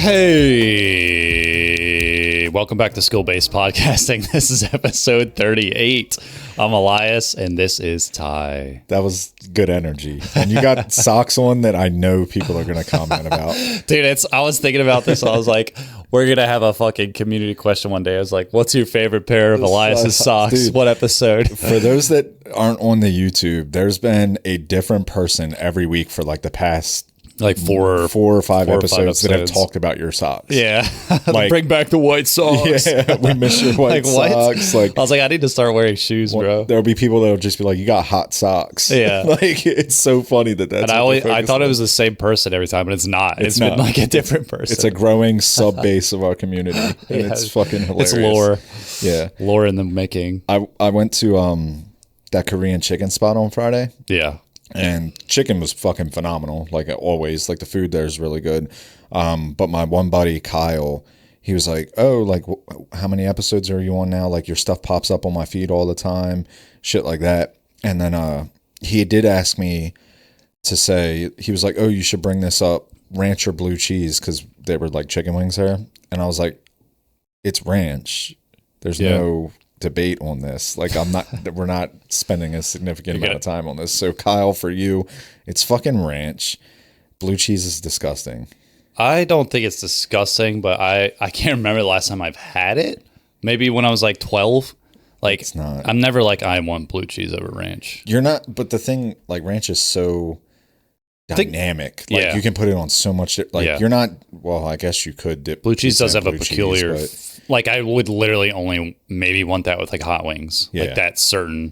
Hey, welcome back to Skill-Based Podcasting. This is episode 38. I'm Elias, and this is Ty. That was good energy. And you got socks on that I know people are going to comment about. Dude, I was thinking about this. I was like, we're going to have a fucking community question one day. I was like, what's your favorite pair of Elias's socks? Dude, what episode? For those that aren't on the YouTube, there's been a different person every week for like the past like four or five episodes that have talked about your socks. Yeah. Like, bring back the white socks. Yeah, we miss your white socks. Like, I was like, I need to start wearing shoes, bro. There'll be people that'll just be like, you got hot socks. Yeah. Like, it's so funny that's and I thought it was the same person every time, but it's not. It's been like a different person. It's a growing sub base of our community. And it's fucking hilarious. It's lore. Yeah. Lore in the making. I went to that Korean chicken spot on Friday. Yeah. And chicken was fucking phenomenal, like always. Like the food there is really good. But my one buddy, Kyle, he was like, oh, like, how many episodes are you on now? Like, your stuff pops up on my feed all the time, shit like that. And then he did ask me to say, he was like, oh, you should bring this up, ranch or blue cheese, because they were like chicken wings there. And I was like, it's ranch. There's no debate on this. Like, we're not spending a significant amount of time on this. So Kyle, for you, it's fucking ranch. Blue cheese is disgusting. I don't think it's disgusting, but I can't remember the last time I've had it. Maybe when I was like 12. Like, it's not. I'm never like, I want blue cheese over ranch. You're not, but the thing, like, ranch is so dynamic. Like, you can put it on so much. Like, you're not, well, I guess you could dip. Blue cheese does have a peculiar, like, I would literally only maybe want that with like hot wings. Yeah. Like that certain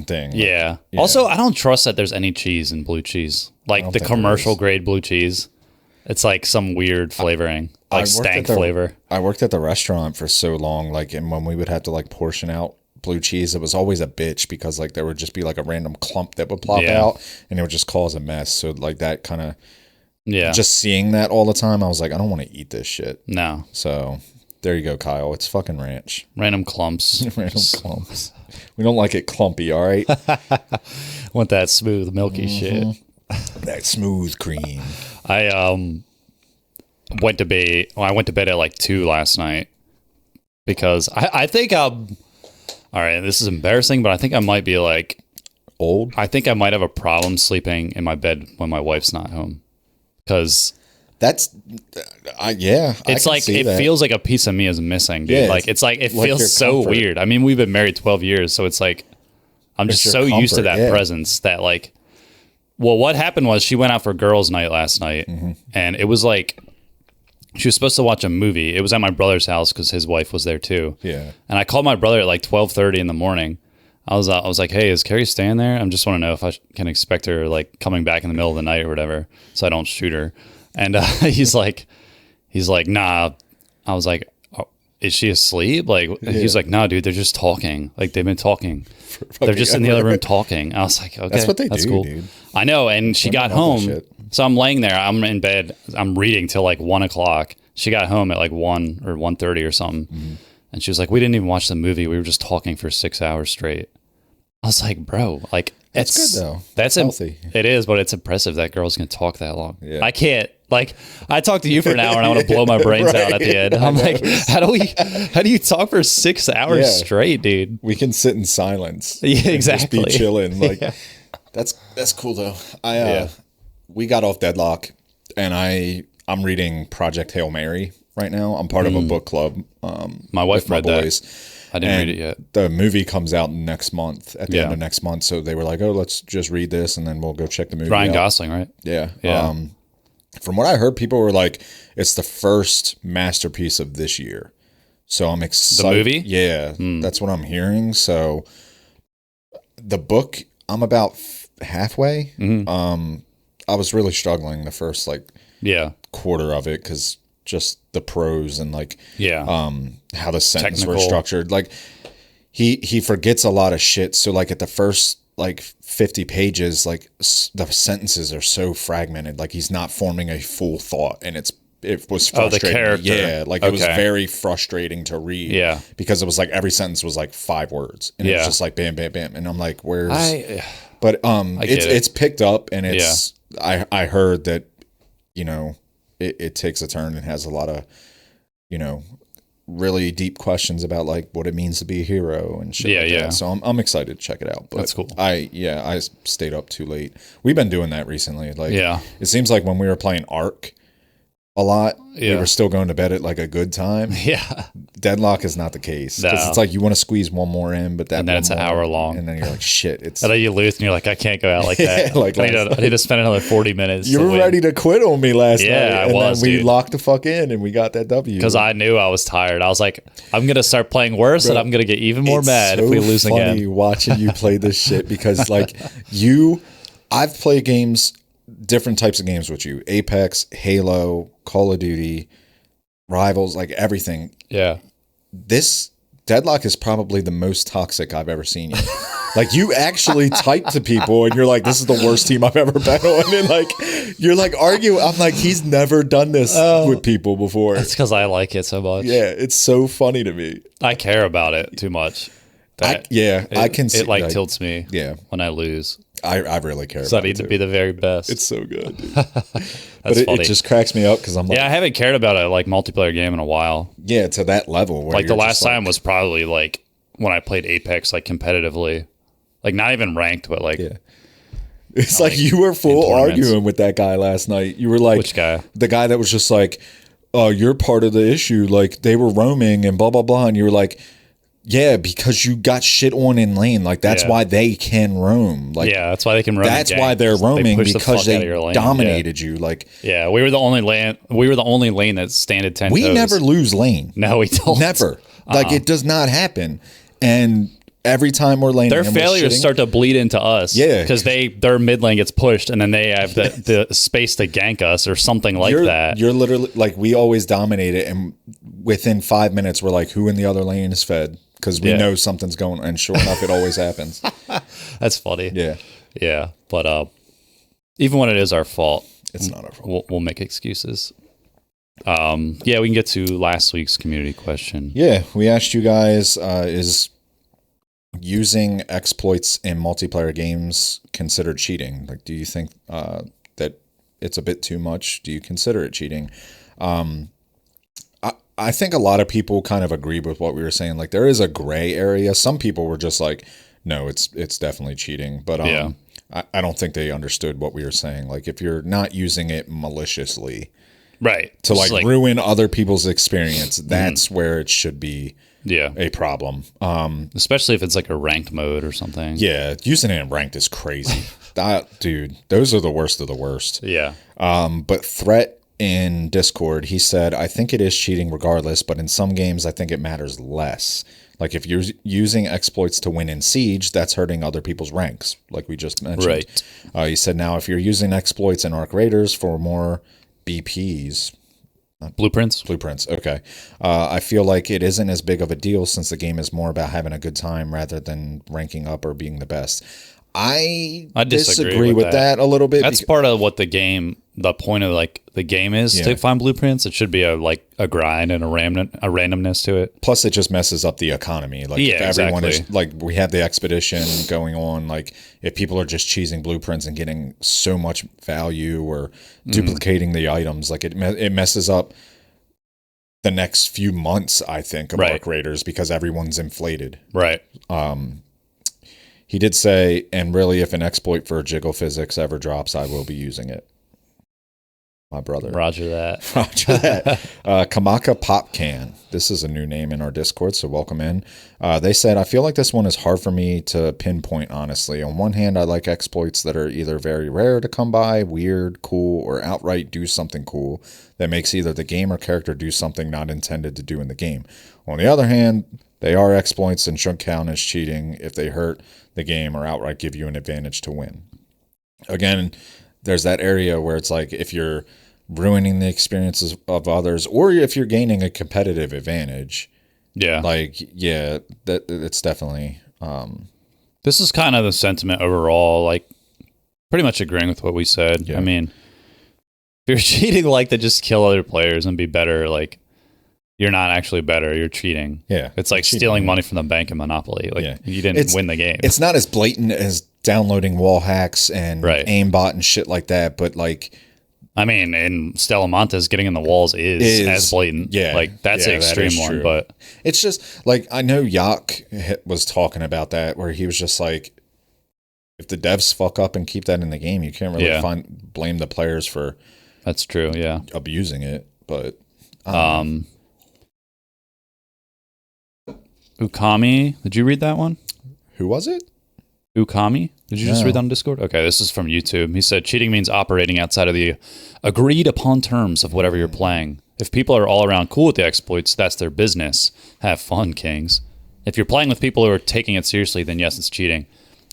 thing. Yeah. Also, I don't trust that there's any cheese in blue cheese. Like the commercial grade blue cheese. It's like some weird flavoring, like stank flavor. I worked at the restaurant for so long, like, and when we would have to like portion out blue cheese, it was always a bitch because like there would just be like a random clump that would plop out and it would just cause a mess. So like that kind of, just seeing that all the time, I was like, I don't want to eat this shit. No. So there you go, Kyle. It's fucking ranch. Random clumps. Random clumps. We don't like it clumpy, all right? Want that smooth, milky shit. That smooth cream. I went to bed at like 2 last night because I think all right, this is embarrassing, but I think I might be like old. I think I might have a problem sleeping in my bed when my wife's not home because it's like it feels like a piece of me is missing, dude. Yeah, like it feels so weird. I mean, we've been married 12 years, so it's like I'm just so used to that presence that like. Well, what happened was she went out for girls' night last night, and it was like she was supposed to watch a movie. It was at my brother's house because his wife was there too. Yeah. And I called my brother at like 12:30 in the morning. I was like, hey, is Carrie staying there? I just want to know if I can expect her like coming back in the middle of the night or whatever, so I don't shoot her. And he's like, nah. I was like, oh, is she asleep? Like, he's like, no, dude, they're just talking. Like, they've been talking. They're just in the other room talking. I was like, okay, that's what they do, cool. Dude. I know. And she got home. So I'm laying there. I'm in bed. I'm reading till like 1 o'clock. She got home at like 1 or 1:30 or something. Mm-hmm. And she was like, we didn't even watch the movie. We were just talking for 6 hours straight. I was like, bro, like, that's good though. That's healthy. It is, but it's impressive that girls can talk that long. Yeah. I can't. Like, I talk to you for an hour and I want to blow my brains out at the end. I'm like, how do you talk for 6 hours straight, dude? We can sit in silence. Yeah, exactly. Just be chilling. Like, that's cool though. We got off Deadlock, and I'm reading Project Hail Mary right now. I'm part of a book club. My wife read that. I didn't read it yet. The movie comes out next month, at the end of next month. So they were like, oh, let's just read this and then we'll go check the movie Ryan out. Gosling, right? Yeah. From what I heard, people were like, it's the first masterpiece of this year. So I'm excited. The movie? Yeah. That's what I'm hearing. So the book, I'm about halfway. I was really struggling the first quarter of it because just the prose and how the sentences were structured. Like he forgets a lot of shit. So like at the first 50 pages, like the sentences are so fragmented. Like he's not forming a full thought, and it was frustrating. The character. Yeah, like it was very frustrating to read. Yeah, because it was like every sentence was like 5 words, and it was just like bam, bam, bam, and I'm like, where's? But it's picked up, and it's I heard that it takes a turn and has a lot of, really deep questions about like what it means to be a hero and shit like that. So I'm excited to check it out. But that's cool. I stayed up too late. We've been doing that recently. Like, it seems like when we were playing Ark a lot, we were still going to bed at like a good time. Deadlock is not the case, because it's like you want to squeeze one more in, but that, and then it's an hour long, and then you're like, shit, it's and then you lose and you're like, I can't go out like that. Like I need to spend another 40 minutes. You were ready to quit on me last night. I was, then we locked the fuck in and we got that W, because I knew I was tired. I was like, I'm gonna start playing worse, and I'm gonna get even more mad if we lose again. Watching you play this shit, because like I've played games, different types of games with you: Apex, Halo, Call of Duty, Rivals, like everything. This Deadlock is probably the most toxic I've ever seen you. Like, you actually type to people and you're like, this is the worst team I've ever been on. And like, you're like arguing. I'm like, he's never done this with people before. It's because I like it so much. Yeah, it's so funny to me. I care about it too much. I can see it. Like tilts me. When I lose. I really care. So I need to be the very best. It's so good. But it just cracks me up, because I'm like, I haven't cared about a like multiplayer game in a while. Yeah, to that level. Where like the last time was probably like when I played Apex like competitively, like not even ranked, but like it's like you were full arguing with that guy last night. You were like, which guy? The guy that was just like, oh, you're part of the issue. Like, they were roaming and blah blah blah, and you were like, yeah, because you got shit on in lane. Like, that's why they can roam. Like, that's why they can roam. That's why they're roaming, because they dominated you. Like, we were the only lane. We were the only lane that standed 10 we toes. never lose lane. No, we don't. Never. Like, it does not happen. And every time we're laning, their failures start to bleed into us. Because their mid lane gets pushed, and then they have the space to gank us or something like that. You're literally like, we always dominate it, and within 5 minutes we're like, who in the other lane is fed? Because we know something's going on, and sure enough, it always happens. That's funny. Yeah. But even when it is our fault, it's not our fault. We'll make excuses. We can get to last week's community question. Yeah, we asked you guys, is using exploits in multiplayer games considered cheating? Like, do you think that it's a bit too much? Do you consider it cheating? I think a lot of people kind of agree with what we were saying. Like, there is a gray area. Some people were just like, no, it's definitely cheating. But I don't think they understood what we were saying. Like, if you're not using it maliciously, to like ruin other people's experience, that's where it should be a problem. Especially if it's like a ranked mode or something. Yeah, using it in ranked is crazy. Dude, those are the worst of the worst. But Threat in Discord, he said, I think it is cheating regardless, but in some games I think it matters less. Like, if you're using exploits to win in Siege, that's hurting other people's ranks, like we just mentioned. He said, now if you're using exploits in Arc Raiders for more BPs, blueprints, okay, I feel like it isn't as big of a deal, since the game is more about having a good time rather than ranking up or being the best. I disagree with that a little bit. That's part of what the point of like the game is, to find blueprints. It should be a grind and a randomness to it. Plus, it just messes up the economy. Like, if everyone is like, we have the expedition going on. Like, if people are just cheesing blueprints and getting so much value or duplicating the items, like it messes up the next few months, I think, of Arc Raiders, because everyone's inflated. He did say, and really, if an exploit for jiggle physics ever drops, I will be using it. My brother. Roger that. Kamaka Pop Can. This is a new name in our Discord, so welcome in. They said, I feel like this one is hard for me to pinpoint, honestly. On one hand, I like exploits that are either very rare to come by, weird, cool, or outright do something cool that makes either the game or character do something not intended to do in the game. On the other hand, they are exploits and shouldn't count as cheating if they hurt the game or outright give you an advantage to win. Again, there's that area where it's like, if you're ruining the experiences of others, or if you're gaining a competitive advantage, that it's definitely this is kind of the sentiment overall, like pretty much agreeing with what we said. I mean, if you're cheating like to just kill other players and be better, like, you're not actually better. You're cheating. It's like stealing money from the bank in Monopoly. Like, you didn't win the game. It's not as blatant as downloading wall hacks and aimbot and shit like that, but like, I mean, and Stellamontes getting in the walls is as blatant. Yeah. Like, that's the extreme one, true. but it's just like, I know Yak was talking about that, where he was just like, if the devs fuck up and keep that in the game, you can't really blame the players for that's true, yeah. abusing it. But Ukami, did you read that one? Who was it? Ukami? Did you just read that on Discord? Okay, this is from YouTube. He said, cheating means operating outside of the agreed upon terms of whatever you're playing. If people are all around cool with the exploits, that's their business. Have fun, kings. If you're playing with people who are taking it seriously, then yes, it's cheating.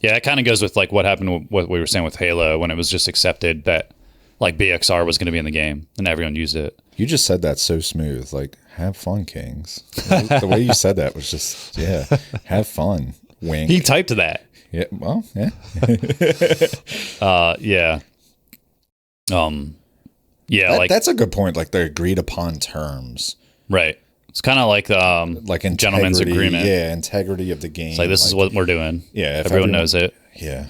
Yeah, it kind of goes with like what happened with what we were saying with Halo, when it was just accepted that like BXR was going to be in the game and everyone used it. You just said that so smooth. Like, have fun, kings. The way you said that was just, have fun. Wink. He typed that. Yeah, well, yeah. Yeah. Like that's a good point. Like, the agreed upon terms. Right. It's kind of like gentleman's agreement. Yeah, integrity of the game. It's like, this is what we're doing. Yeah. Everyone knows it. Yeah.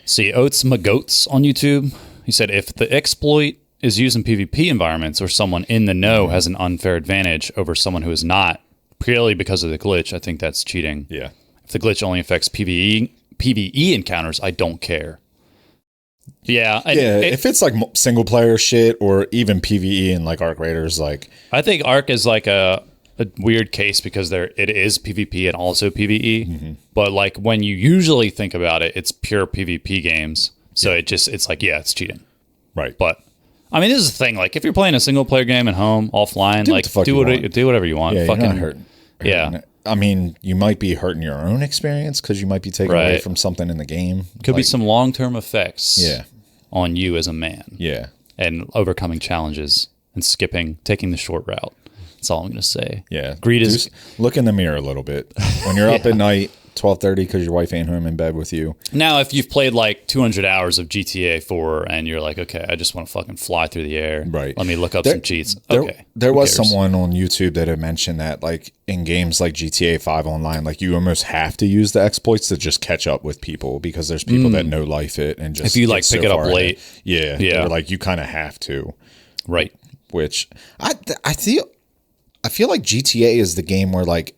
See, Oats Magoats on YouTube. He said, if the exploit is used in PvP environments or someone in the know has an unfair advantage over someone who is not, purely because of the glitch, I think that's cheating. Yeah. If the glitch only affects PvE encounters, I don't care. Yeah. If it's like single player shit or even PvE and like Arc Raiders, like, I think Arc is like a weird case because it is PvP and also PvE. Mm-hmm. But like when you usually think about it, it's pure PvP games. So it's like, it's cheating. Right. But I mean, this is the thing. Like, if you're playing a single player game at home, offline, do whatever you want. Yeah, fucking you're not hurting. Yeah. I mean, you might be hurting your own experience because you might be taking away from something in the game. Could be some long-term effects on you as a man. Yeah. And overcoming challenges and taking the short route. That's all I'm going to say. Yeah. Greed is... Look in the mirror a little bit. When you're up at night, 12:30 because your wife ain't home in bed with you. Now, if you've played like 200 hours of GTA 4 and you're like, okay, I just want to fucking fly through the air. Right. Let me look up some cheats. There was someone on YouTube that had mentioned that like in games like GTA 5 online, like you almost have to use the exploits to just catch up with people because there's people that no life it and just if you like pick it up late. Yeah. Yeah. Or like you kind of have to. Right. Which I feel like GTA is the game where like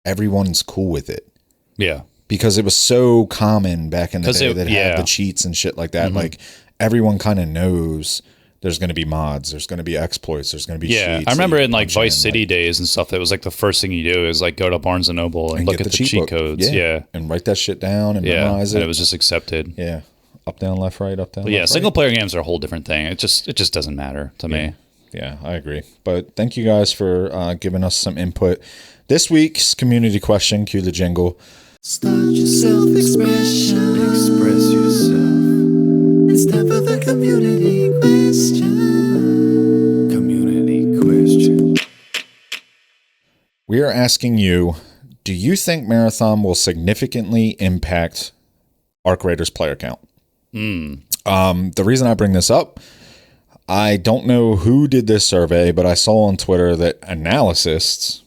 everyone's cool with it. Yeah. Because it was so common back in the day that had the cheats and shit like that. Mm-hmm. Like everyone kind of knows there's going to be mods, there's going to be exploits, there's going to be cheats. I remember in like Vice City days and stuff, that was like the first thing you do is like go to Barnes and Noble and look at the cheat codes. Yeah. And write that shit down and memorize it. And it was just accepted. Yeah. Up, down, left, right, up, down, left, right. Single player games are a whole different thing. It just doesn't matter to me. Yeah, I agree. But thank you guys for giving us some input. This week's community question, cue the jingle. Start your self-expression. Express yourself. It's time for the community question. Community question. We are asking you, do you think Marathon will significantly impact Arc Raiders player count? The reason I bring this up, I don't know who did this survey, but I saw on Twitter that analysts...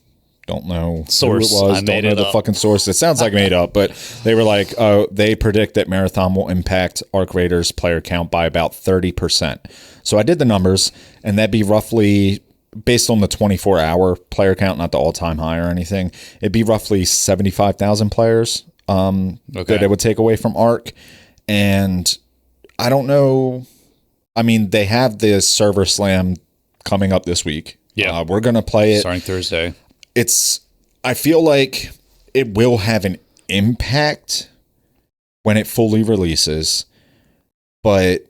Don't know source. Who it was. Don't know the fucking source. It sounds like made up, but they were like, they predict that Marathon will impact Arc Raiders player count by about 30%. So I did the numbers, and that'd be roughly, based on the 24-hour player count, not the all-time high or anything, it'd be roughly 75,000 players that it would take away from Arc. And I don't know. I mean, they have this server slam coming up this week. Yeah. We're going to play it. Starting Thursday. I feel like it will have an impact when it fully releases, but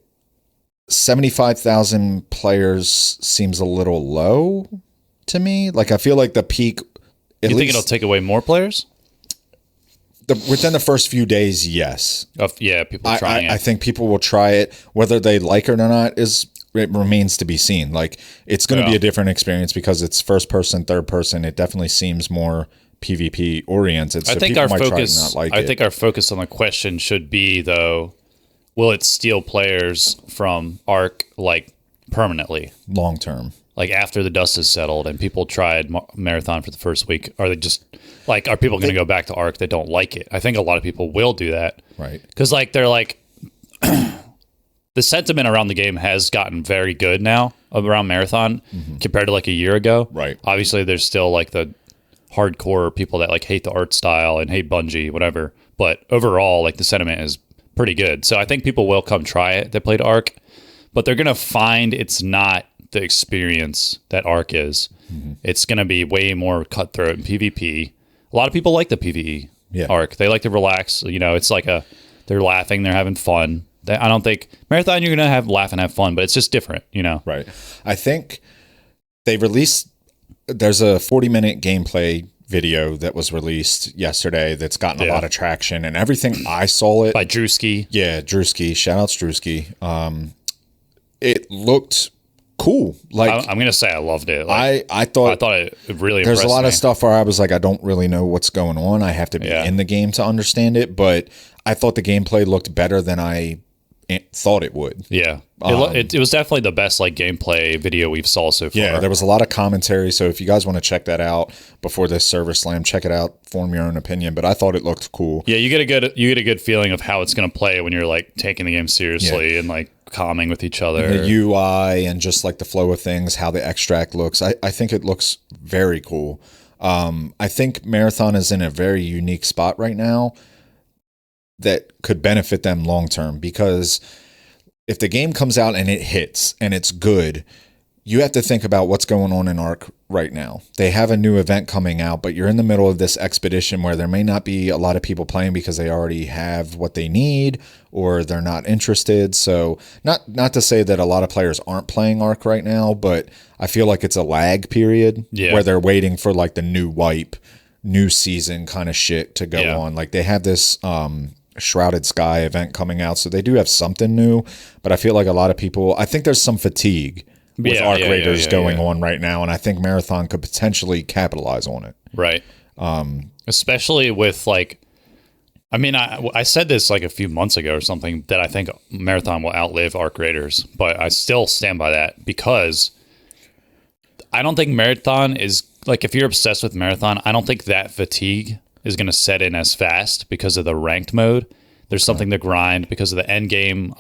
75,000 players seems a little low to me. Like, I feel like the peak... You think it'll take away more players? Within the first few days, yes. People trying it. I think people will try it. Whether they like it or not it remains to be seen. Like, it's going to be a different experience because it's first person, third person. It definitely seems more PvP oriented. So I think our focus on the question should be, though, will it steal players from Arc like permanently, long term? Like after the dust is settled and people tried Marathon for the first week, are they just like, are people going to go back to Arc that don't like it? I think a lot of people will do that, right? Because like they're like. the sentiment around the game has gotten very good now around Marathon compared to like a year ago. Right. Obviously, there's still like the hardcore people that like hate the art style and hate Bungie, whatever. But overall, like the sentiment is pretty good. So I think people will come try it that played Arc, but they're going to find it's not the experience that Arc is. It's going to be way more cutthroat in PvP. A lot of people like the PvE Arc. They like to relax. You know, it's like they're laughing, they're having fun. I don't think Marathon, you're going to laugh and have fun, but it's just different, you know? Right. I think they released, there's a 40-minute gameplay video that was released yesterday that's gotten a lot of traction, and everything I saw it. By Drewski. Yeah, Drewski. Shout out Drewski. It looked cool. Like I'm going to say I loved it. Like, I thought it really there's a lot me. of stuff where I was like, I don't really know what's going on. I have to be in the game to understand it, but I thought the gameplay looked better than I thought it would. Yeah. It was definitely the best like gameplay video we've saw so far. Yeah, there was a lot of commentary, so if you guys want to check that out before this server slam, check it out, form your own opinion, but I thought it looked cool. Yeah, you get a good feeling of how it's going to play when you're like taking the game seriously and like calming with each other. The UI and just like the flow of things, how the extract looks. I think it looks very cool. I think Marathon is in a very unique spot right now that could benefit them long term, because if the game comes out and it hits and it's good, you have to think about what's going on in Arc right now. They have a new event coming out, but you're in the middle of this expedition where there may not be a lot of people playing because they already have what they need or they're not interested. So not to say that a lot of players aren't playing Arc right now, but I feel like it's a lag period where they're waiting for like the new wipe, new season kind of shit to go on. Like they have this Shrouded Sky event coming out, so they do have something new, but I feel like a lot of people, I think there's some fatigue with Arc Raiders going on right now, and I think Marathon could potentially capitalize on it. Right. Especially with like, I mean, I said this like a few months ago or something, that I think Marathon will outlive Arc Raiders, but I still stand by that, because I don't think Marathon is, like, if you're obsessed with Marathon, I don't think that fatigue is going to set in as fast because of the ranked mode. There's something to grind because of the end game,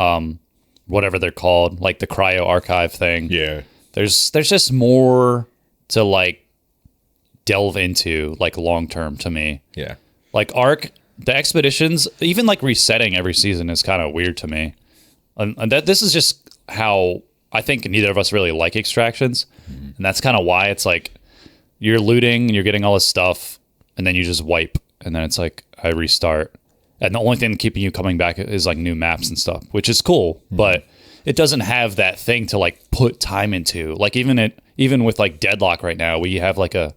whatever they're called, like the cryo archive thing. Yeah. There's just more to like delve into, like long term to me. Yeah. Like Arc, the expeditions, even like resetting every season is kind of weird to me. And that this is just how I think neither of us really like extractions. And that's kind of why it's like you're looting, you're getting all this stuff, and then you just wipe, and then it's like I restart, and the only thing keeping you coming back is like new maps and stuff, which is cool, but it doesn't have that thing to like put time into. Like even with like Deadlock right now, we have like a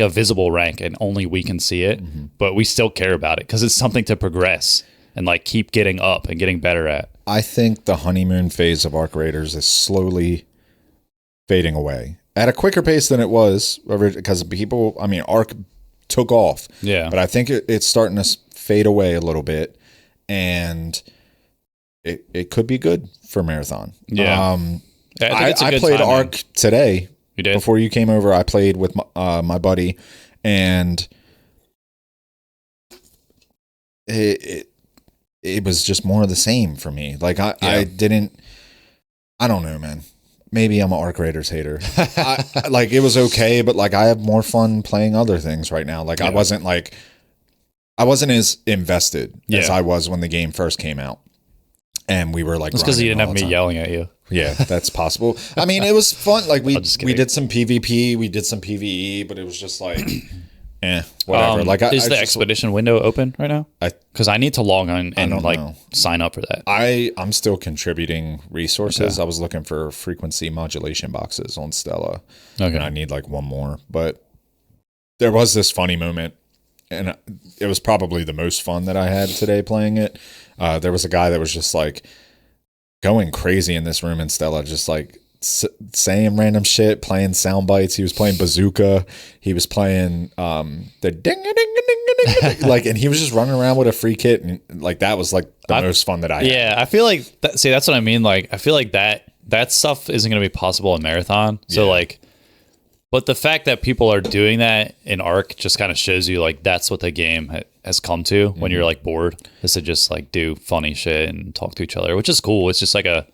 visible rank, and only we can see it, but we still care about it because it's something to progress and like keep getting up and getting better at. I think the honeymoon phase of Arc Raiders is slowly fading away at a quicker pace than it was, because people, I mean, Arc took off. Yeah. But I think it's starting to fade away a little bit, and it could be good for Marathon. Yeah. I played Arc today. You did? Before you came over, I played with my buddy, and it was just more of the same for me. Like I don't know, man. Maybe I'm an Arc Raiders hater. Like it was okay, but like I have more fun playing other things right now. Like I wasn't as invested as I was when the game first came out, and we were like, it's because you didn't have me yelling at you. Yeah, that's possible. I mean, it was fun. Like we did some PvP, we did some PvE, but it was just like, whatever. Like, is the expedition window open right now? Because I need to log on and like sign up for that. I'm still contributing resources. Okay. I was looking for frequency modulation boxes on Stella. Okay, and I need like one more. But there was this funny moment, and it was probably the most fun that I had today playing it. There was a guy that was just like going crazy in this room in Stella, just like saying random shit, playing sound bites. He was playing Bazooka. He was playing the ding ding ding ding like, and he was just running around with a free kit, and like that was like the most fun that I had. Yeah, I feel like that's what I mean. Like I feel like that stuff isn't going to be possible in Marathon. So like, but the fact that people are doing that in Arc just kind of shows you like that's what the game has come to when you're like bored, is to just like do funny shit and talk to each other, which is cool. It's just like a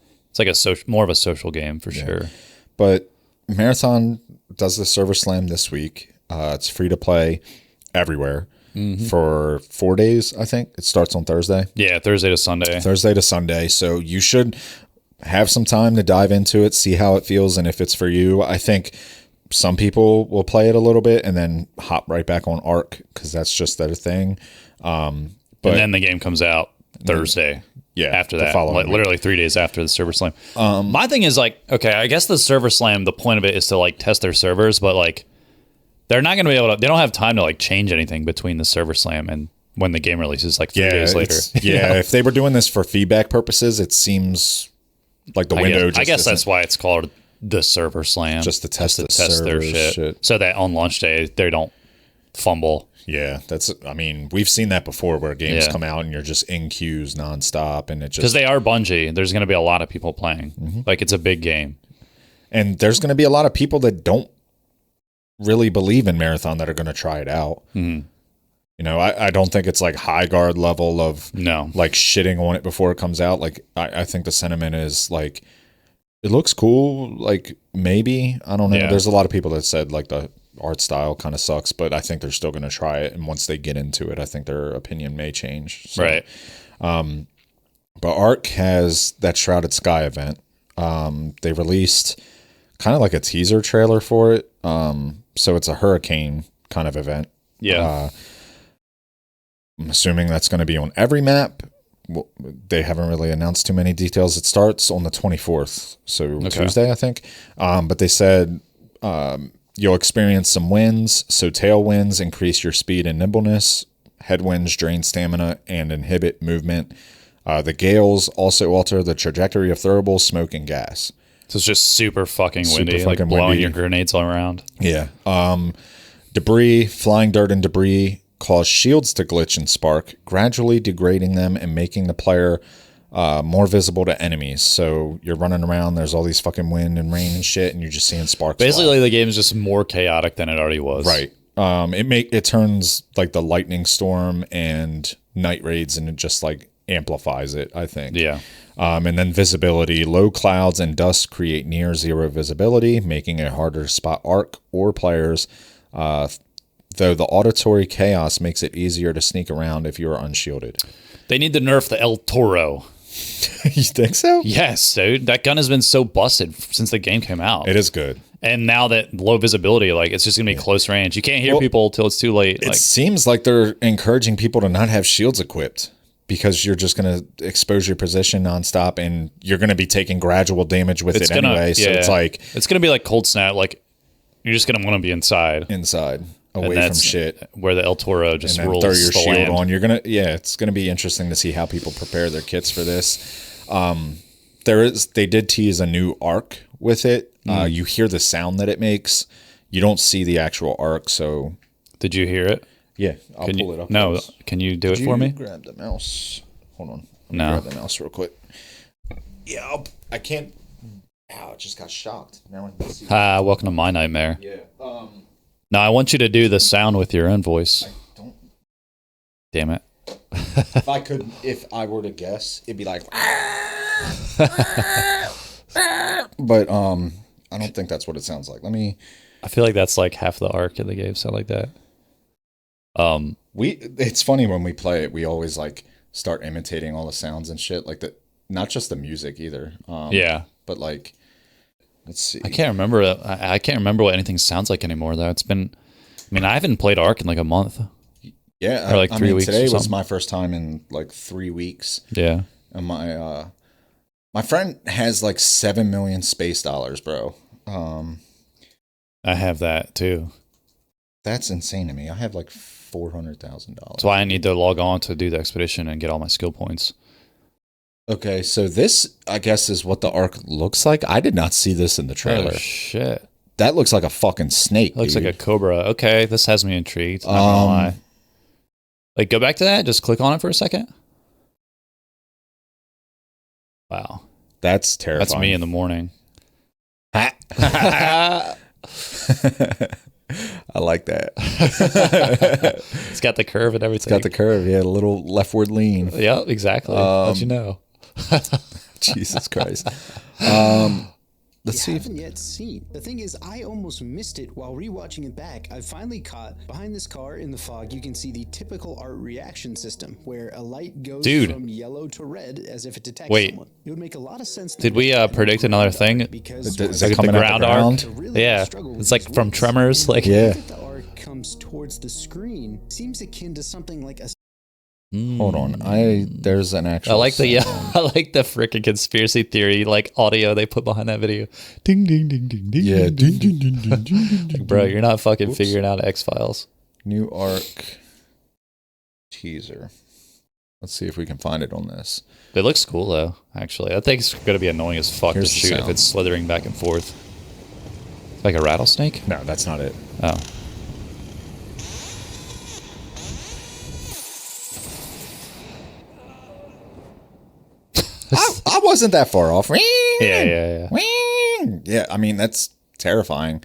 more of a social game for sure. But Marathon does the server slam this week. It's free to play everywhere for 4 days. I think it starts on Thursday. Yeah, Thursday to Sunday. So you should have some time to dive into it, see how it feels, and if it's for you. I think some people will play it a little bit and then hop right back on Arc because that's just their thing. But and then the game comes out Thursday. Yeah, after that, like literally 3 days after the server slam. My thing is like, okay, I guess the server slam, the point of it is to like test their servers, but like they're not going to be able to. They don't have time to like change anything between the server slam and when the game releases, like 3 days later. Yeah, if they were doing this for feedback purposes, it seems like the window. I guess that's why it's called the server slam, just to test their shit, so that on launch day they don't fumble. Yeah, we've seen that before where games come out and you're just in queues nonstop, and it just, because they are Bungie, there's going to be a lot of people playing. Like, it's a big game, and there's going to be a lot of people that don't really believe in Marathon that are going to try it out. You know, I don't think it's like high guard level of like shitting on it before it comes out. Like, I think the sentiment is like, it looks cool. Like, maybe, I don't know. Yeah. There's a lot of people that said like the art style kind of sucks, but I think they're still going to try it. And once they get into it, I think their opinion may change. So, right. But Arc has that Shrouded Sky event. They released kind of like a teaser trailer for it. So it's a hurricane kind of event. Yeah. I'm assuming that's going to be on every map. Well, they haven't really announced too many details. It starts on the 24th, so Tuesday, I think. But they said you'll experience some winds. So tailwinds increase your speed and nimbleness. Headwinds drain stamina and inhibit movement. The gales also alter the trajectory of throwables, smoke, and gas. So it's just super fucking windy, like blowing your grenades all around. Yeah. Debris, flying dirt and debris cause shields to glitch and spark, gradually degrading them and making the player more visible to enemies. So you're running around, there's all these fucking wind and rain and shit, and you're just seeing sparks. Basically, the game is just more chaotic than it already was. Right. It turns like the lightning storm and night raids, and it just like amplifies it, I think. Yeah. And then visibility, low clouds and dust create near zero visibility, making it harder to spot Arc or players. Though the auditory chaos makes it easier to sneak around if you are unshielded. They need to nerf the El Toro. You think so? Yes, dude. That gun has been so busted since the game came out. It is good. And now that low visibility, like, it's just going to be close range. You can't hear people till it's too late. It seems like they're encouraging people to not have shields equipped because you're just going to expose your position nonstop, and you're going to be taking gradual damage with it anyway. So it's like... It's going to be like Cold Snap. Like, you're just going to want to be inside. Away from shit, where the El Toro just rules. Throw your shield on. You're gonna, it's gonna be interesting to see how people prepare their kits for this. They did tease a new arc with it. You hear the sound that it makes. You don't see the actual arc. So, did you hear it? Yeah, I'll pull it up. No, can you do it for me? Grab the mouse. Hold on. Grab the mouse real quick. Yeah, I can't. Ow! It just got shocked. Now I can see. Welcome to my nightmare. Yeah. No, I want you to do the sound with your own voice. I don't. Damn it. If I were to guess, it'd be like. But I don't think that's what it sounds like. I feel like that's like half the arc of the game. Sound like that. It's funny when we play it. We always like start imitating all the sounds and shit, like not just the music either. But like. Let's see. I can't remember. I can't remember what anything sounds like anymore, though. It's been. I mean, I haven't played Ark in like a month. Yeah, or like 3 weeks. Today was my first time in like 3 weeks. Yeah, and my friend has like 7 million space dollars, bro. I have that too. That's insane to me. I have like $400,000. That's why I need to log on to do the expedition and get all my skill points. Okay, so this, I guess, is what the arc looks like. I did not see this in the trailer. Oh, shit. That looks like a fucking snake, Looks like a cobra. Okay, this has me intrigued. Not gonna lie. Like, go back to that. Just click on it for a second. Wow. That's terrifying. That's me in the morning. I like that. It's got the curve and everything. Got the curve. Yeah, a little leftward lean. Yeah, exactly. How'd you know? Jesus Christ. Let's see. Haven't yet seen. The thing is, I almost missed it while rewatching it back. I finally caught behind this car in the fog. You can see the typical art reaction system where a light goes from yellow to red as if it detects someone. It would make a lot of sense. Did we predict another thing? Because is it coming the out ground the ground? arc? Yeah, it's like from Tremors. Like the arc comes towards the screen seems akin to something like a. Hold on, there's an actual. I like the I like the freaking conspiracy theory like audio they put behind that video. Ding ding ding ding ding. Yeah, ding ding ding ding ding ding. Bro, you're not fucking figuring out X-Files. New arc teaser. Let's see if we can find it on this. It looks cool though. Actually, I think it's gonna be annoying as fuck to shoot if it's slithering back and forth. Like a rattlesnake? No, that's not it. Oh. I wasn't that far off. Yeah. Yeah, I mean, that's terrifying.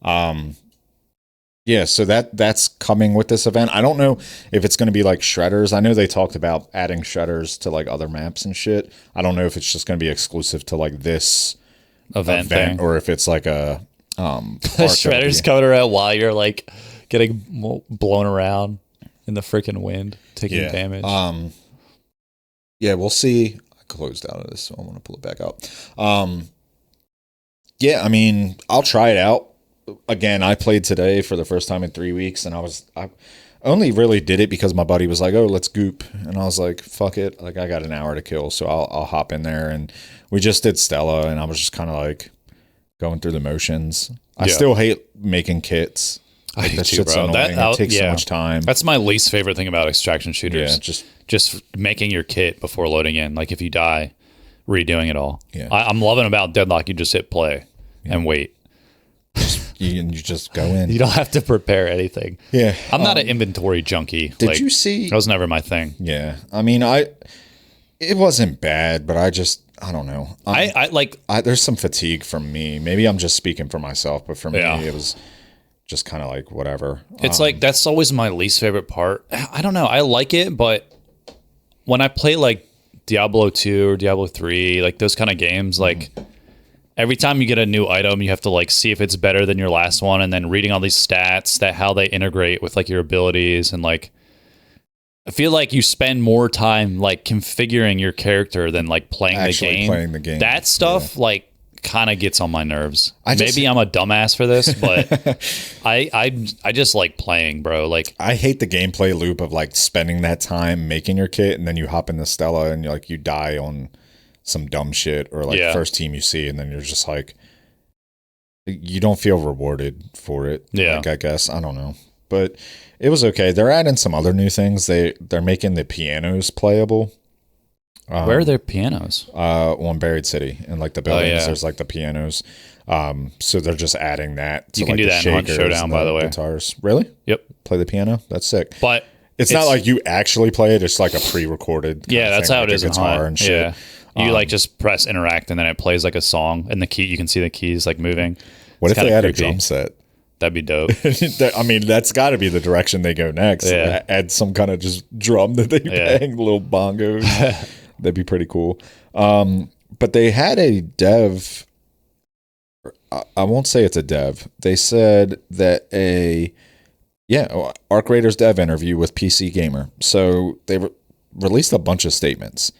Yeah, so that's coming with this event. I don't know if it's going to be like shredders. I know they talked about adding shredders to like other maps and shit. I don't know if it's just going to be exclusive to like this event thing, or if it's like a shredders coming around while you're like getting blown around in the freaking wind, taking damage. Yeah, we'll see. Closed out of this, so I want to pull it back up. Yeah, I mean, I'll try it out. Again, I played today for the first time in 3 weeks, and I only really did it because my buddy was like, "Oh, let's goop," and I was like, "Fuck it!" Like I got an hour to kill, so I'll hop in there. And we just did Stella, and I was just kind of like going through the motions. I still hate making kits. Like, that shit's annoying. It takes so much time. That's my least favorite thing about extraction shooters. Yeah, just making your kit before loading in. Like if you die, redoing it all. Yeah. I'm loving about Deadlock. You just hit play and wait. You just go in. You don't have to prepare anything. Yeah. I'm not an inventory junkie. Did you see? That was never my thing. Yeah. I mean, it wasn't bad, but I don't know. There's some fatigue from me. Maybe I'm just speaking for myself, but for me, it was just kind of like whatever. It's like that's always my least favorite part. I don't know. I like it, but when I play like Diablo 2 or Diablo 3, like those kind of games, like every time you get a new item, you have to like see if it's better than your last one, and then reading all these stats that how they integrate with like your abilities, and like I feel like you spend more time like configuring your character than like playing the game. That stuff like kind of gets on my nerves. Maybe I'm a dumbass for this, but I just like playing, bro. Like I hate the gameplay loop of like spending that time making your kit, and then you hop in the Stella and you die on some dumb shit, or like first team you see, and then you're just like, you don't feel rewarded for it. Yeah, like, I guess I don't know, but it was okay. They're adding some other new things. They're making the pianos playable. Where are their pianos? On Buried City, and like the buildings, there's like the pianos. So they're just adding that. To you can like do that in Hunt Showdown, by the way. Guitars, really? Yep. Play the piano. That's sick. But it's not like you actually play it. It's like a pre-recorded. Yeah, that's how like it is in guitar Hunt. and shit. Yeah. You like just press interact, and then it plays like a song, and the key you can see the keys like moving. What if they had a drum set? That'd be dope. I mean, that's got to be the direction they go next. Yeah. Add some kind of just drum that they bang, little bongos. That'd be pretty cool. But they had a dev. I won't say it's a dev. They said that Arc Raiders dev interview with PC Gamer. So they released a bunch of statements.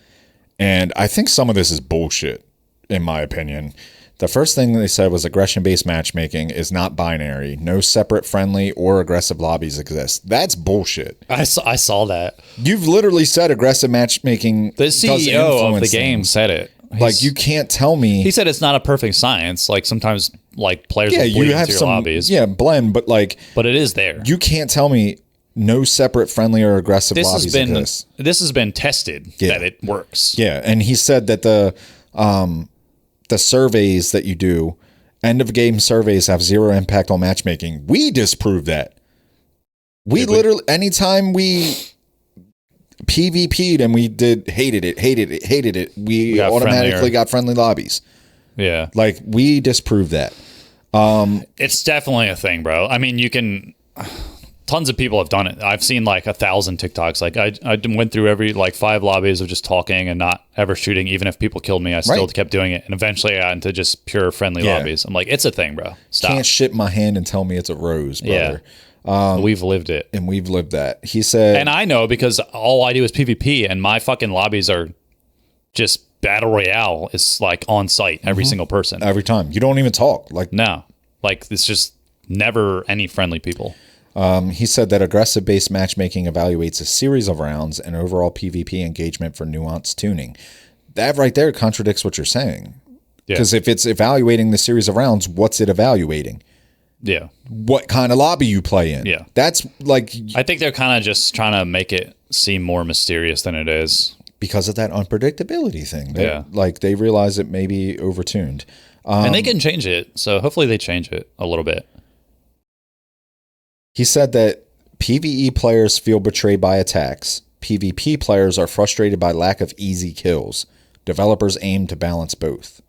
And I think some of this is bullshit, in my opinion. The first thing they said was aggression-based matchmaking is not binary. No separate friendly or aggressive lobbies exist. That's bullshit. I saw that. You've literally said aggressive matchmaking. The CEO of the game said it. Like, you can't tell me. He said it's not a perfect science. Like, sometimes like players will bleed into your lobbies. Yeah, blend, but like. But it is there. You can't tell me no separate friendly or aggressive lobbies exist. This has been tested that it works. Yeah, and he said that the surveys that you do, end of game surveys, have zero impact on matchmaking. We disprove that. We literally, anytime we PvP'd and we hated it, we automatically got friendly lobbies. Yeah. Like, we disprove that. It's definitely a thing, bro. I mean, you can. Tons of people have done it. I've seen like 1,000 TikToks. Like I went through every like 5 lobbies of just talking and not ever shooting. Even if people killed me, I still kept doing it. And eventually I got into just pure friendly lobbies. I'm like, it's a thing, bro. Stop. Can't shit my hand and tell me it's a rose, brother. We've lived it. And we've lived that. He said, and I know because all I do is PvP, and my fucking lobbies are just battle royale. It's like on site, every single person, every time. You don't even talk. Like no, like it's just never any friendly people. He said that aggressive-based matchmaking evaluates a series of rounds and overall PvP engagement for nuanced tuning. That right there contradicts what you're saying. Because if it's evaluating the series of rounds, what's it evaluating? Yeah. What kind of lobby you play in? Yeah. That's like... I think they're kind of just trying to make it seem more mysterious than it is. Because of that unpredictability thing. Like, they realize it may be overtuned. And they can change it, so hopefully they change it a little bit. He said that PvE players feel betrayed by attacks. PvP players are frustrated by lack of easy kills. Developers aim to balance both.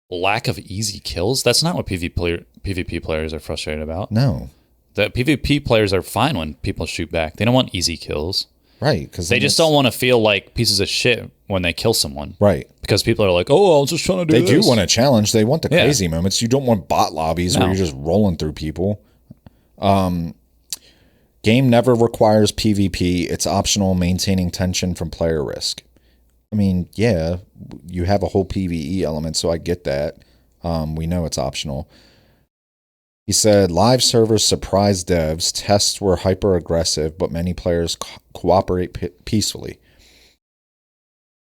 Lack of easy kills? That's not what PvP players are frustrated about. No. The PvP players are fine when people shoot back. They don't want easy kills. Right. Because they just don't want to feel like pieces of shit when they kill someone. Right. Because people are like, oh, I was just trying to do this. They do want a challenge. They want the crazy moments. You don't want bot lobbies where you're just rolling through people. Game never requires PvP. It's optional, maintaining tension from player risk. I mean, yeah, you have a whole PvE element, so I get that. We know it's optional. He said, live servers surprise devs. Tests were hyper aggressive, but many players cooperate peacefully.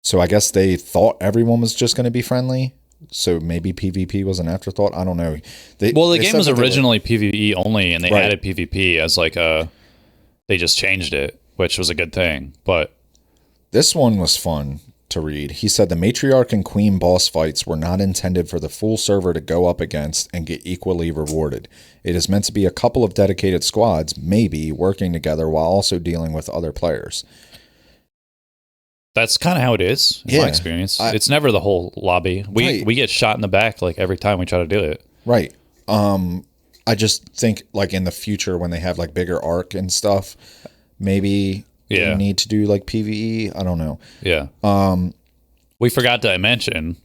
So I guess they thought everyone was just going to be friendly. So maybe PvP was an afterthought. I don't know. The game was originally PvE only, and they added PvP as like they just changed it, which was a good thing. But this one was fun to read. He said the matriarch and queen boss fights were not intended for the full server to go up against and get equally rewarded. It is meant to be a couple of dedicated squads, maybe, working together while also dealing with other players. That's kind of how it is, in my experience. It's never the whole lobby. We get shot in the back like every time we try to do it. Right. I just think like in the future when they have like bigger arc and stuff, maybe you need to do like PvE. I don't know. Yeah. We forgot to mention.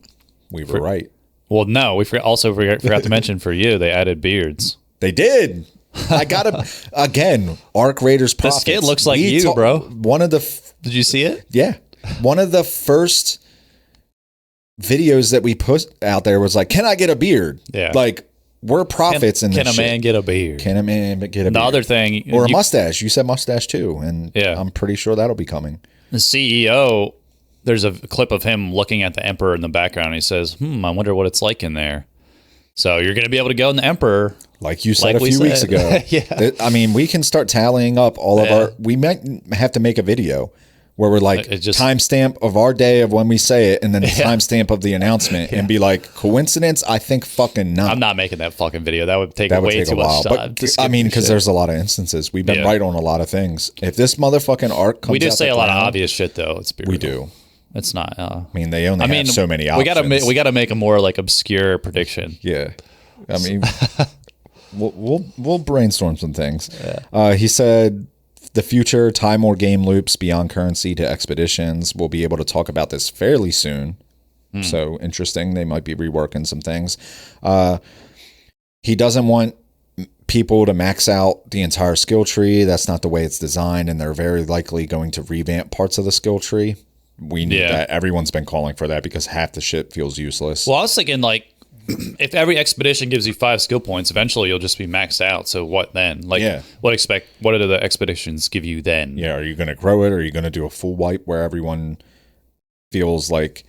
We were right. Well, no, we also forgot to mention for you, they added beards. They did. I gotta again. Arc Raiders Profits. The skid looks like you, bro. One of the. Did you see it? Yeah. One of the first videos that we put out there was like, "Can I get a beard?" Yeah. Like we're profits in this. Can a man get a beard? Can a man get a beard? The other thing, or a mustache. You said mustache too, and yeah. I'm pretty sure that'll be coming. The CEO. There's a clip of him looking at the Emperor in the background. And he says, I wonder what it's like in there. So you're going to be able to go in the Emperor. Like you said a few weeks ago. Yeah. I mean, we can start tallying up all of our... We might have to make a video where we're like, timestamp of our day of when we say it, and then the timestamp of the announcement, and be like, coincidence? I think fucking not. I'm not making that fucking video. That would take way too much time. But, I mean, because there's a lot of instances. We've been right on a lot of things. If this motherfucking arc comes out... We do say a lot of obvious shit, though. Let's be real. We do. It's not. I mean, they only have so many options. We got to make a more like obscure prediction. Yeah, I mean, we'll brainstorm some things. Yeah. He said the future tie more game loops beyond currency to expeditions. We'll be able to talk about this fairly soon. So interesting. They might be reworking some things. He doesn't want people to max out the entire skill tree. That's not the way it's designed, and they're very likely going to revamp parts of the skill tree. We need that. Everyone's been calling for that because half the shit feels useless. Well, I was thinking like, if every expedition gives you 5 skill points, eventually you'll just be maxed out. So what then? Like, what do the expeditions give you then? Yeah, are you going to grow it? Or are you going to do a full wipe where everyone feels like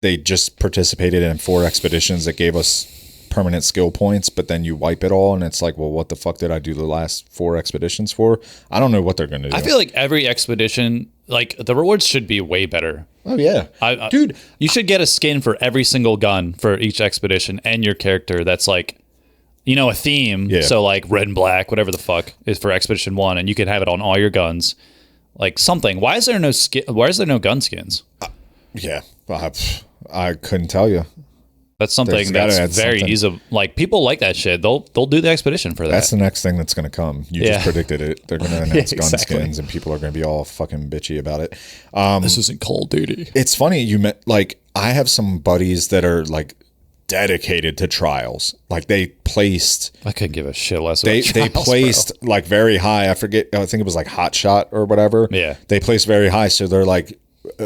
they just participated in 4 expeditions that gave us permanent skill points, but then you wipe it all and it's like, well, what the fuck did I do the last 4 expeditions for? I don't know what they're going to do. I feel like every expedition, like the rewards should be way better. Oh yeah. Dude, you should get a skin for every single gun for each expedition and your character that's like, a theme. Yeah. So like red and black, whatever the fuck is for expedition 1, and you can have it on all your guns. Like something. Why is there no gun skins? Yeah. I couldn't tell you. That's something that's very easy. Like, people like that shit. They'll do the expedition for that. That's the next thing that's going to come. You just predicted it. They're going to announce gun skins, and people are going to be all fucking bitchy about it. This isn't Call of Duty. It's funny you met, like, I have some buddies that are like dedicated to trials. Like, they placed. I couldn't give a shit less. They placed like very high. I think it was like Hot Shot or whatever. Yeah, they placed very high, so they're like,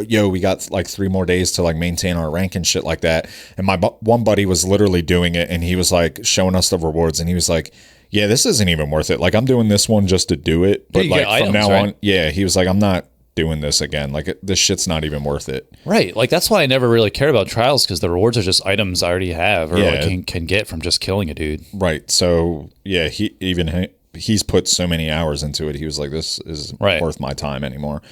yo, we got like 3 more days to like maintain our rank and shit like that. And my one buddy was literally doing it, and he was like showing us the rewards, and he was like, yeah, this isn't even worth it. Like, I'm doing this one just to do it, but like from now on, yeah, he was like, I'm not doing this again. Like, this shit's not even worth it. Right. Like, that's why I never really cared about trials, because the rewards are just items I already have or like can get from just killing a dude. Right. So yeah, he's put so many hours into it. He was like, this isn't worth my time anymore.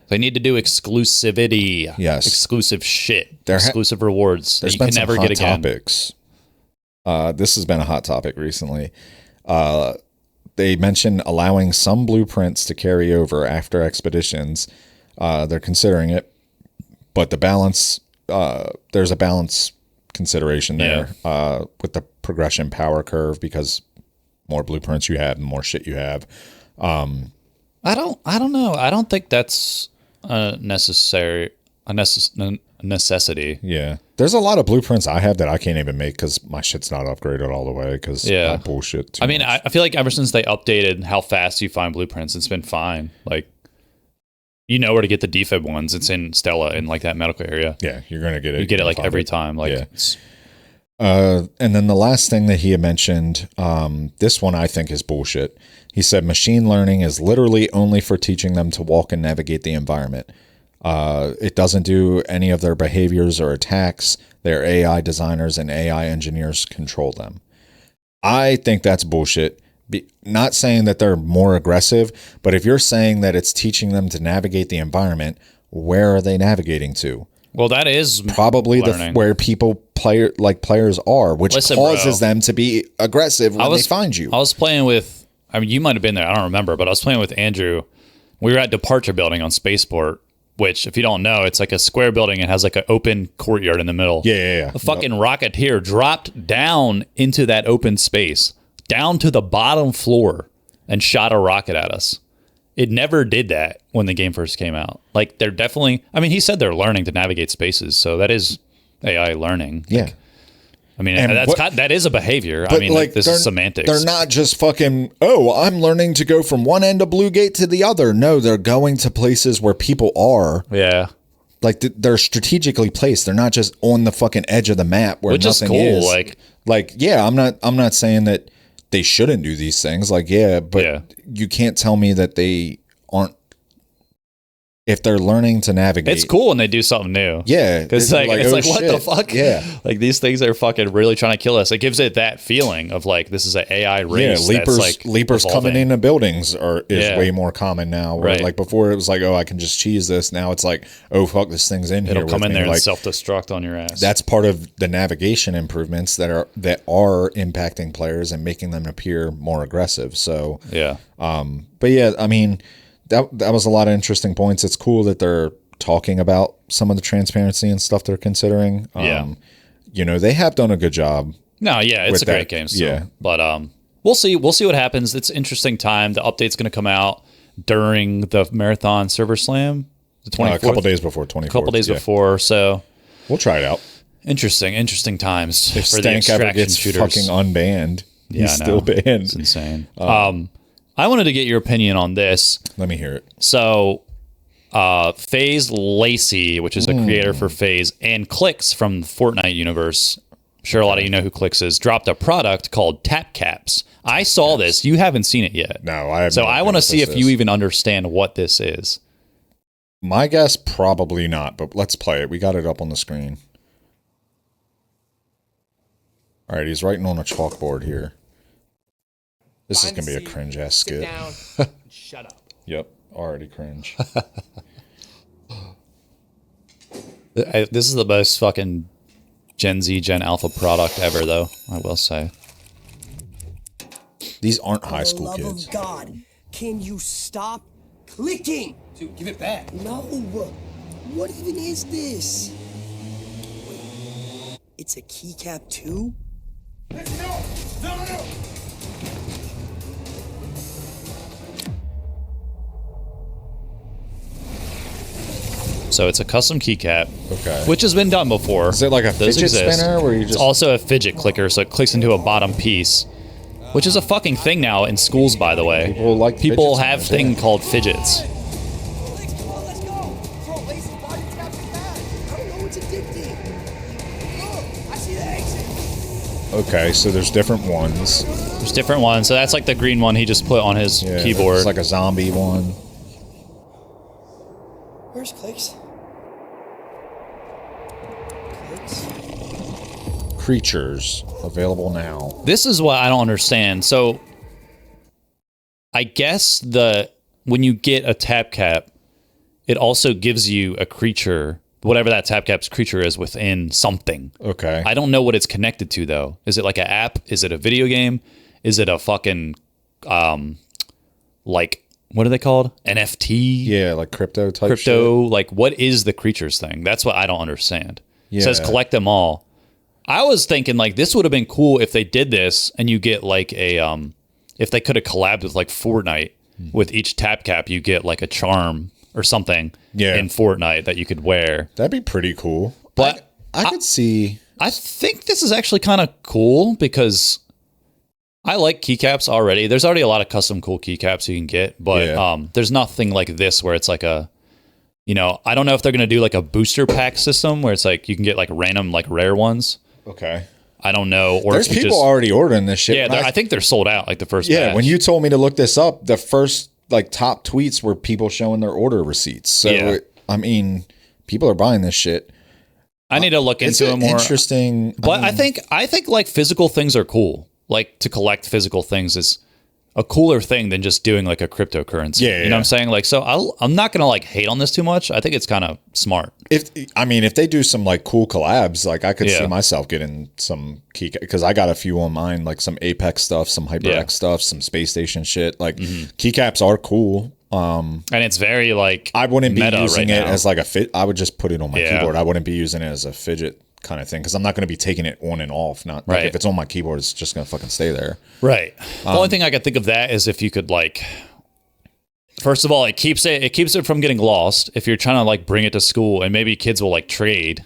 They need to do exclusivity. Yes. Exclusive shit. Exclusive rewards that you can never get again. Topics. This has been a hot topic recently. They mentioned allowing some blueprints to carry over after expeditions. They're considering it, but the balance, there's a balance consideration there with the progression power curve, because more blueprints you have, the more shit you have. I don't know. I don't think that's a necessity. Yeah. There's a lot of blueprints I have that I can't even make because my shit's not upgraded all the way because I bullshit too much. I feel like ever since they updated how fast you find blueprints, it's been fine. Like, you know where to get the defib ones. It's in Stella in like that medical area. Yeah, you're going to get it. You get it like every time. Like, and then the last thing that he had mentioned, this one I think is bullshit. He said machine learning is literally only for teaching them to walk and navigate the environment. It doesn't do any of their behaviors or attacks. Their AI designers and AI engineers control them. I think that's bullshit. Not saying that they're more aggressive, but if you're saying that it's teaching them to navigate the environment, where are they navigating to? Well, that is probably where players are, which causes them to be aggressive when they find you. I was playing with, you might have been there, I don't remember, but I was playing with Andrew. We were at Departure Building on Spaceport, which, if you don't know, it's like a square building. It has like an open courtyard in the middle. Yeah. A fucking Rocketeer dropped down into that open space, down to the bottom floor, and shot a rocket at us. It never did that when the game first came out. Like, they're definitely, he said they're learning to navigate spaces, so that is AI learning. Yeah. That is a behavior. This is semantics. They're not just fucking, I'm learning to go from one end of Blue Gate to the other. No, they're going to places where people are. Yeah. Like, they're strategically placed. They're not just on the fucking edge of the map where nothing is. I'm not saying that they shouldn't do these things. You can't tell me that they aren't. If they're learning to navigate, it's cool when they do something new. Yeah, because what the fuck? Yeah, like, these things are fucking really trying to kill us. It gives it that feeling of like, this is an AI race. Yeah, leapers evolving. Coming into buildings is way more common now. Where like before it was like, I can just cheese this. Now it's like, fuck, this thing's in here. It'll come in there and self-destruct on your ass. That's part of the navigation improvements that are impacting players and making them appear more aggressive. So yeah, but yeah, That was a lot of interesting points. It's cool that they're talking about some of the transparency and stuff they're considering. They have done a good job. No, yeah, it's a great game still. Yeah. But we'll see. We'll see what happens. It's an interesting time. The update's going to come out during the Marathon Server Slam, the 24th. A couple days before 24th. A couple days before, so we'll try it out. Interesting times. If Stank ever gets fucking unbanned, he's still banned. It's insane. I wanted to get your opinion on this. Let me hear it. So, FaZe Lacy, which is a creator for FaZe, and Clix from the Fortnite universe, I'm sure a lot of you know who Clix is, dropped a product called Tap Caps. I saw this. You haven't seen it yet. No, I haven't. So I want to see if you even understand what this is. My guess, probably not, but let's play it. We got it up on the screen. All right, he's writing on a chalkboard here. This is going to be a cringe-ass skit. Down. Shut up. Yep, already cringe. This is the most fucking Gen Z, Gen Alpha product ever, though, I will say. These aren't high school kids. For the love of God, can you stop clicking? Dude, give it back. No. What even is this? It's a keycap too? No. So it's a custom keycap, Okay. which has been done before. Is it like a Those fidget exist. spinner where you It's just... also a fidget clicker, so it clicks into a bottom piece, which is a fucking thing now in schools, by the way. People like People fidget have spinners, thing yeah. called fidgets. Clix, come on, let's go! Bro, Lacy's body tap the cat. I don't know, it's addicting. Look, I see the exit. Okay, so there's different ones. There's different ones. So that's like the green one he just put on his Yeah, keyboard. It's like a zombie one. Where's Clix? Clix? Creatures available now. This is what I don't understand. So I guess when you get a tap cap, it also gives you a creature, whatever that tap cap's creature is within something. Okay. I don't know what it's connected to though. Is it like an app? Is it a video game? Is it a fucking like what are they called? NFT? Yeah, like crypto type Crypto, shit. like what is the creatures thing? That's what I don't understand. Yeah. It says collect them all. I was thinking like this would have been cool if they did this and you get like a if they could have collabed with like Fortnite. With each tap cap you get like a charm or something in Fortnite that you could wear. That'd be pretty cool. But I could see... I think this is actually kind of cool because I like keycaps already. There's already a lot of custom cool keycaps you can get, but there's nothing like this where it's like a, I don't know if they're going to do like a booster pack system where it's like you can get like random like rare ones. Okay. I don't know. Or There's people already ordering this shit. Yeah, I think they're sold out like the first Yeah, batch. when you told me to look this up, the first like top tweets were people showing their order receipts. So, I mean, people are buying this shit. I need to look It's into it more. interesting. But I think like physical things are cool. Like to collect physical things is a cooler thing than just doing like a cryptocurrency. Yeah, you know what I'm saying? Like, so I'm not gonna like hate on this too much. I think it's kind of smart. If they do some like cool collabs, like I could see myself getting some key because I got a few on mine, like some Apex stuff, some HyperX stuff, some space station shit. Like keycaps are cool. And it's very like I wouldn't be using it now. as like a fit. I would just put it on my keyboard. I wouldn't be using it as a fidget kind of thing because I'm not going to be taking it on and off. Not like if it's on my keyboard, it's just going to fucking stay there. Right. The only thing I could think of that is if you could like, first of all, it keeps it from getting lost. If you're trying to like bring it to school and maybe kids will like trade,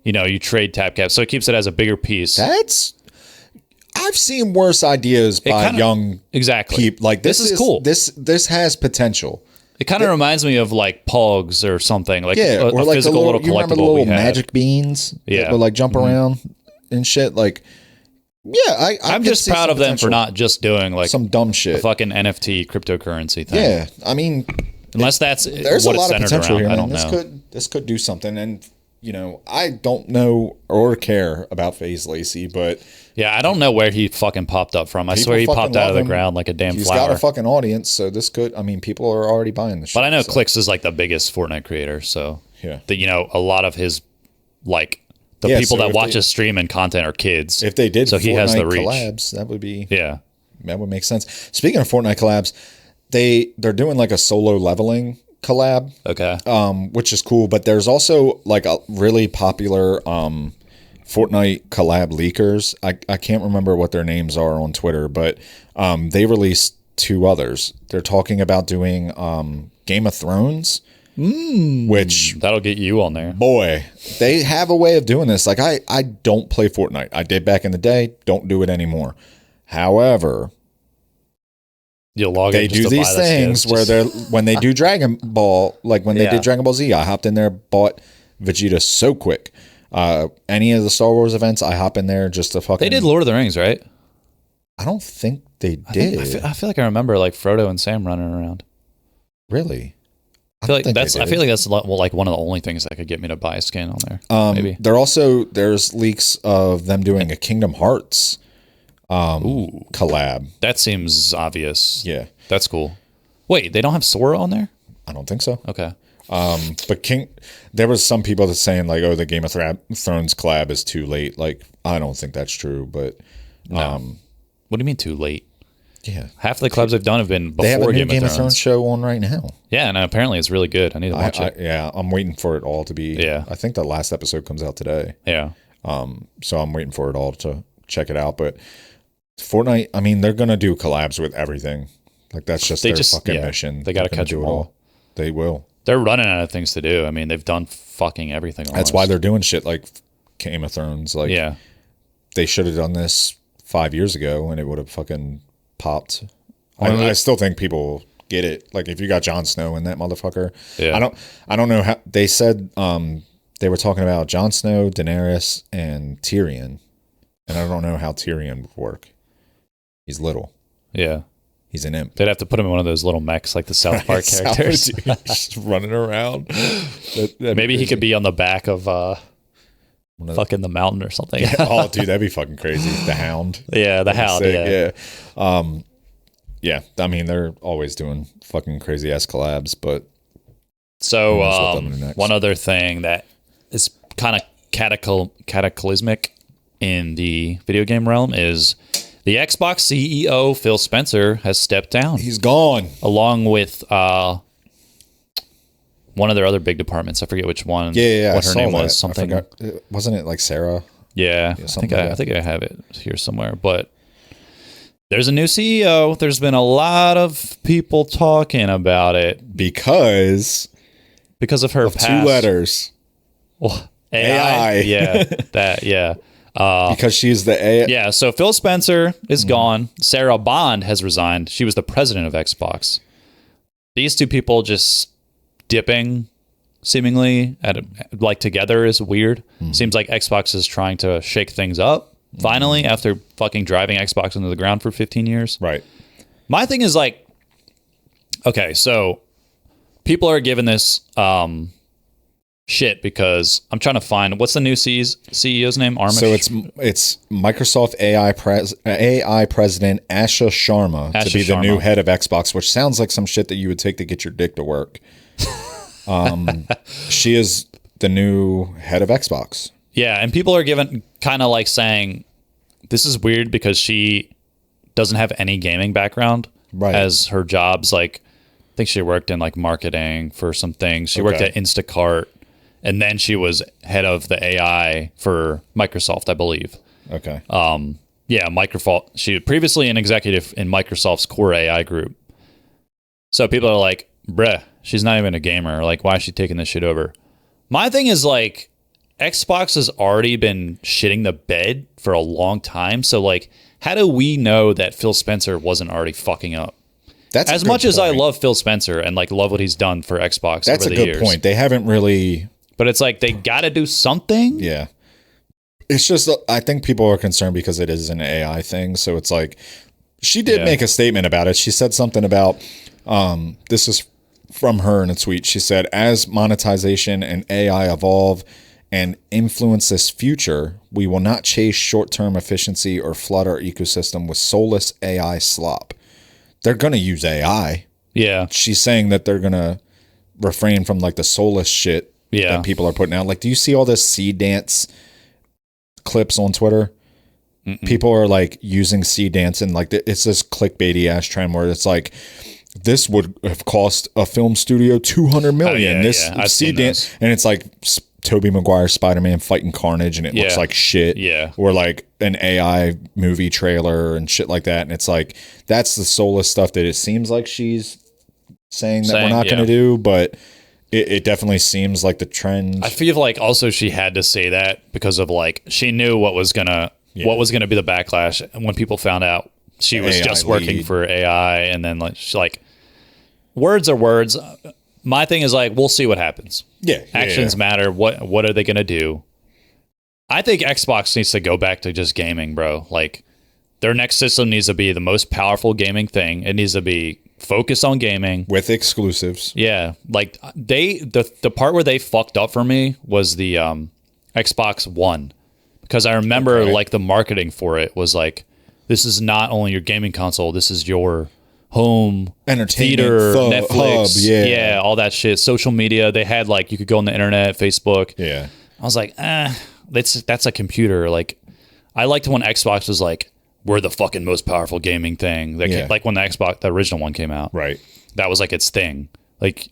you trade tap caps, so it keeps it as a bigger piece. I've seen worse ideas by young people. Like this is cool. This has potential. It kind of reminds me of like Pogs or something, like a or like physical little you remember the collectible little we had. magic beans that would like jump around and shit. Like, I'm just proud of them for not just doing like some dumb shit, a fucking NFT cryptocurrency thing. Yeah, I mean, unless that's there's what a lot it's of centered potential around. here. I don't know. This could do something, and I don't know or care about FaZe Lacy, but yeah, I don't know where he fucking popped up from. I swear he popped out of the ground like a damn He's flower. got a fucking audience, so this could. I mean, people are already buying this shit. But I know so. Clix is like the biggest Fortnite creator, so yeah, a lot of his like the people that watch his stream and content are kids. If they did, so he has the reach. Collabs, that would be that would make sense. Speaking of Fortnite collabs, they're doing like a solo leveling collab, which is cool. But there's also like a really popular Fortnite collab leakers. I can't remember what their names are on Twitter, but they released 2 others. They're talking about doing Game of Thrones. Which that'll get you on there. Boy, they have a way of doing this. Like I don't play Fortnite. I did back in the day. Don't do it anymore. However, you'll log they do these things where when they do Dragon Ball, like when they did Dragon Ball Z, I hopped in there, bought Vegeta so quick. Any of the Star Wars events, I hop in there just to fucking. They did Lord of the Rings, right? I don't think they did. I feel like I remember like Frodo and Sam running around. Really? I feel like that's like one of the only things that could get me to buy a skin on there. Maybe there's leaks of them doing a Kingdom Hearts collab. That seems obvious. Yeah, that's cool. Wait, they don't have Sora on there? I don't think so. Okay. But there was some people that saying like, oh, the Game of Thrones collab is too late. Like, I don't think that's true. But what do you mean too late? Yeah, half the clubs they've done have been before they have a new Game of Thrones show on right now. Yeah, and apparently it's really good. I need to watch it. I'm waiting for it all to be. Yeah, I think the last episode comes out today. Yeah, So I'm waiting for it all to check it out. But Fortnite, I mean, they're gonna do collabs with everything. Like that's just their fucking mission. They got to catch do them it all. They will. They're running out of things to do. I mean, they've done fucking everything. Almost. That's why they're doing shit like Game of Thrones. Like, yeah, they should have done this 5 years ago, and it would have fucking popped. I still think people get it. Like, if you got Jon Snow in that motherfucker, yeah. I don't know how they said. They were talking about Jon Snow, Daenerys, and Tyrion, and I don't know how Tyrion would work. He's little. Yeah. He's an imp. They'd have to put him in one of those little mechs like the South Park characters. Just running around. Maybe he could be on the back of fucking the mountain or something. Yeah. Oh, dude, that'd be fucking crazy. The Hound. Yeah, the Hound. Yeah. Yeah. I mean, they're always doing fucking crazy ass collabs, but so one other thing that is kind of cataclysmic in the video game realm is the Xbox CEO Phil Spencer has stepped down. He's gone, along with one of their other big departments. I forget which one. Yeah. What her name was. Something. Wasn't it like Sarah? Yeah, I think I have it here somewhere. But there's a new CEO. There's been a lot of people talking about it because of her past. 2 letters. Well, AI. Yeah, that. Yeah. Because she's the AI. Yeah, so Phil Spencer is gone. Sarah Bond has resigned. She was the president of Xbox. These two people just dipping seemingly like together is weird. Seems like Xbox is trying to shake things up finally after fucking driving Xbox into the ground for 15 years. Right. My thing is like, okay, so people are giving this shit because I'm trying to find what's the new CEO's name. Armish. So it's Microsoft AI president Asha Sharma to be the new head of Xbox, which sounds like some shit that you would take to get your dick to work. She is the new head of Xbox. Yeah, and people are giving kind of like saying this is weird because she doesn't have any gaming background. Right. As her jobs, like I think she worked in like marketing for some things. She worked at Instacart. And then she was head of the AI for Microsoft, I believe. Okay. Yeah, Microsoft. She was previously an executive in Microsoft's core AI group. So people are like, bruh, she's not even a gamer. Like, why is she taking this shit over? My thing is like, Xbox has already been shitting the bed for a long time. So like, how do we know that Phil Spencer wasn't already fucking up? That's as much as I love Phil Spencer and like love what he's done for Xbox. That's over a the good years. point. They haven't really. But it's like they got to do something. Yeah. It's just, I think people are concerned because it is an AI thing. So it's like, she did make a statement about it. She said something about, this is from her in a tweet. She said, as monetization and AI evolve and influence this future, we will not chase short-term efficiency or flood our ecosystem with soulless AI slop. They're going to use AI. Yeah. She's saying that they're going to refrain from like the soulless shit that people are putting out. Like, do you see all this Seed Dance clips on Twitter? People are like using Seed Dance and like it's this clickbaity ass trend where it's like, this would have cost a film studio $200 million. This Seed Dance, and it's like Tobey Maguire Spider-Man fighting Carnage, and it looks like shit. Yeah, or like an AI movie trailer and shit like that. And it's like, that's the soulless stuff that it seems like she's saying that we're not going to do, but. It definitely seems like the trend. I feel like also she had to say that because of like she knew what was gonna be the backlash when people found out she was just working for AI, and then like she's like, words are words. My thing is like, we'll see what happens. Yeah, actions matter. What are they gonna do? I think Xbox needs to go back to just gaming, bro. Like their next system needs to be the most powerful gaming thing. It needs to be focus on gaming with exclusives. Yeah, like the part where they fucked up for me was the Xbox One, because I remember like the marketing for it was like, this is not only your gaming console, this is your home entertainment theater, Netflix, hub, all that shit, social media. They had like, you could go on the internet, Facebook. Yeah, I was like, that's a computer. Like, I liked when Xbox was like, we're the fucking most powerful gaming thing. Like when the original one came out. Right. That was like its thing. Like,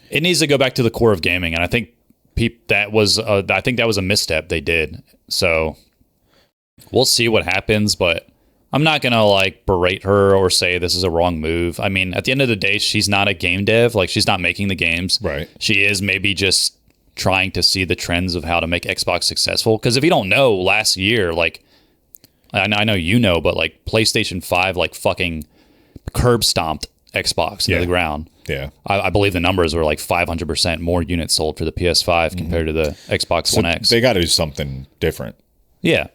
it needs to go back to the core of gaming. And I think that was I think that was a misstep they did. So we'll see what happens, but I'm not gonna like berate her or say this is a wrong move. I mean, at the end of the day, she's not a game dev. Like, she's not making the games. Right. She is maybe just trying to see the trends of how to make Xbox successful. Because if you don't know, last year, like, I know you know, but like PlayStation 5 like fucking curb stomped Xbox into the ground. Yeah. I believe the numbers were like 500% more units sold for the PS5 compared to the Xbox One X. They got to do something different. Yeah.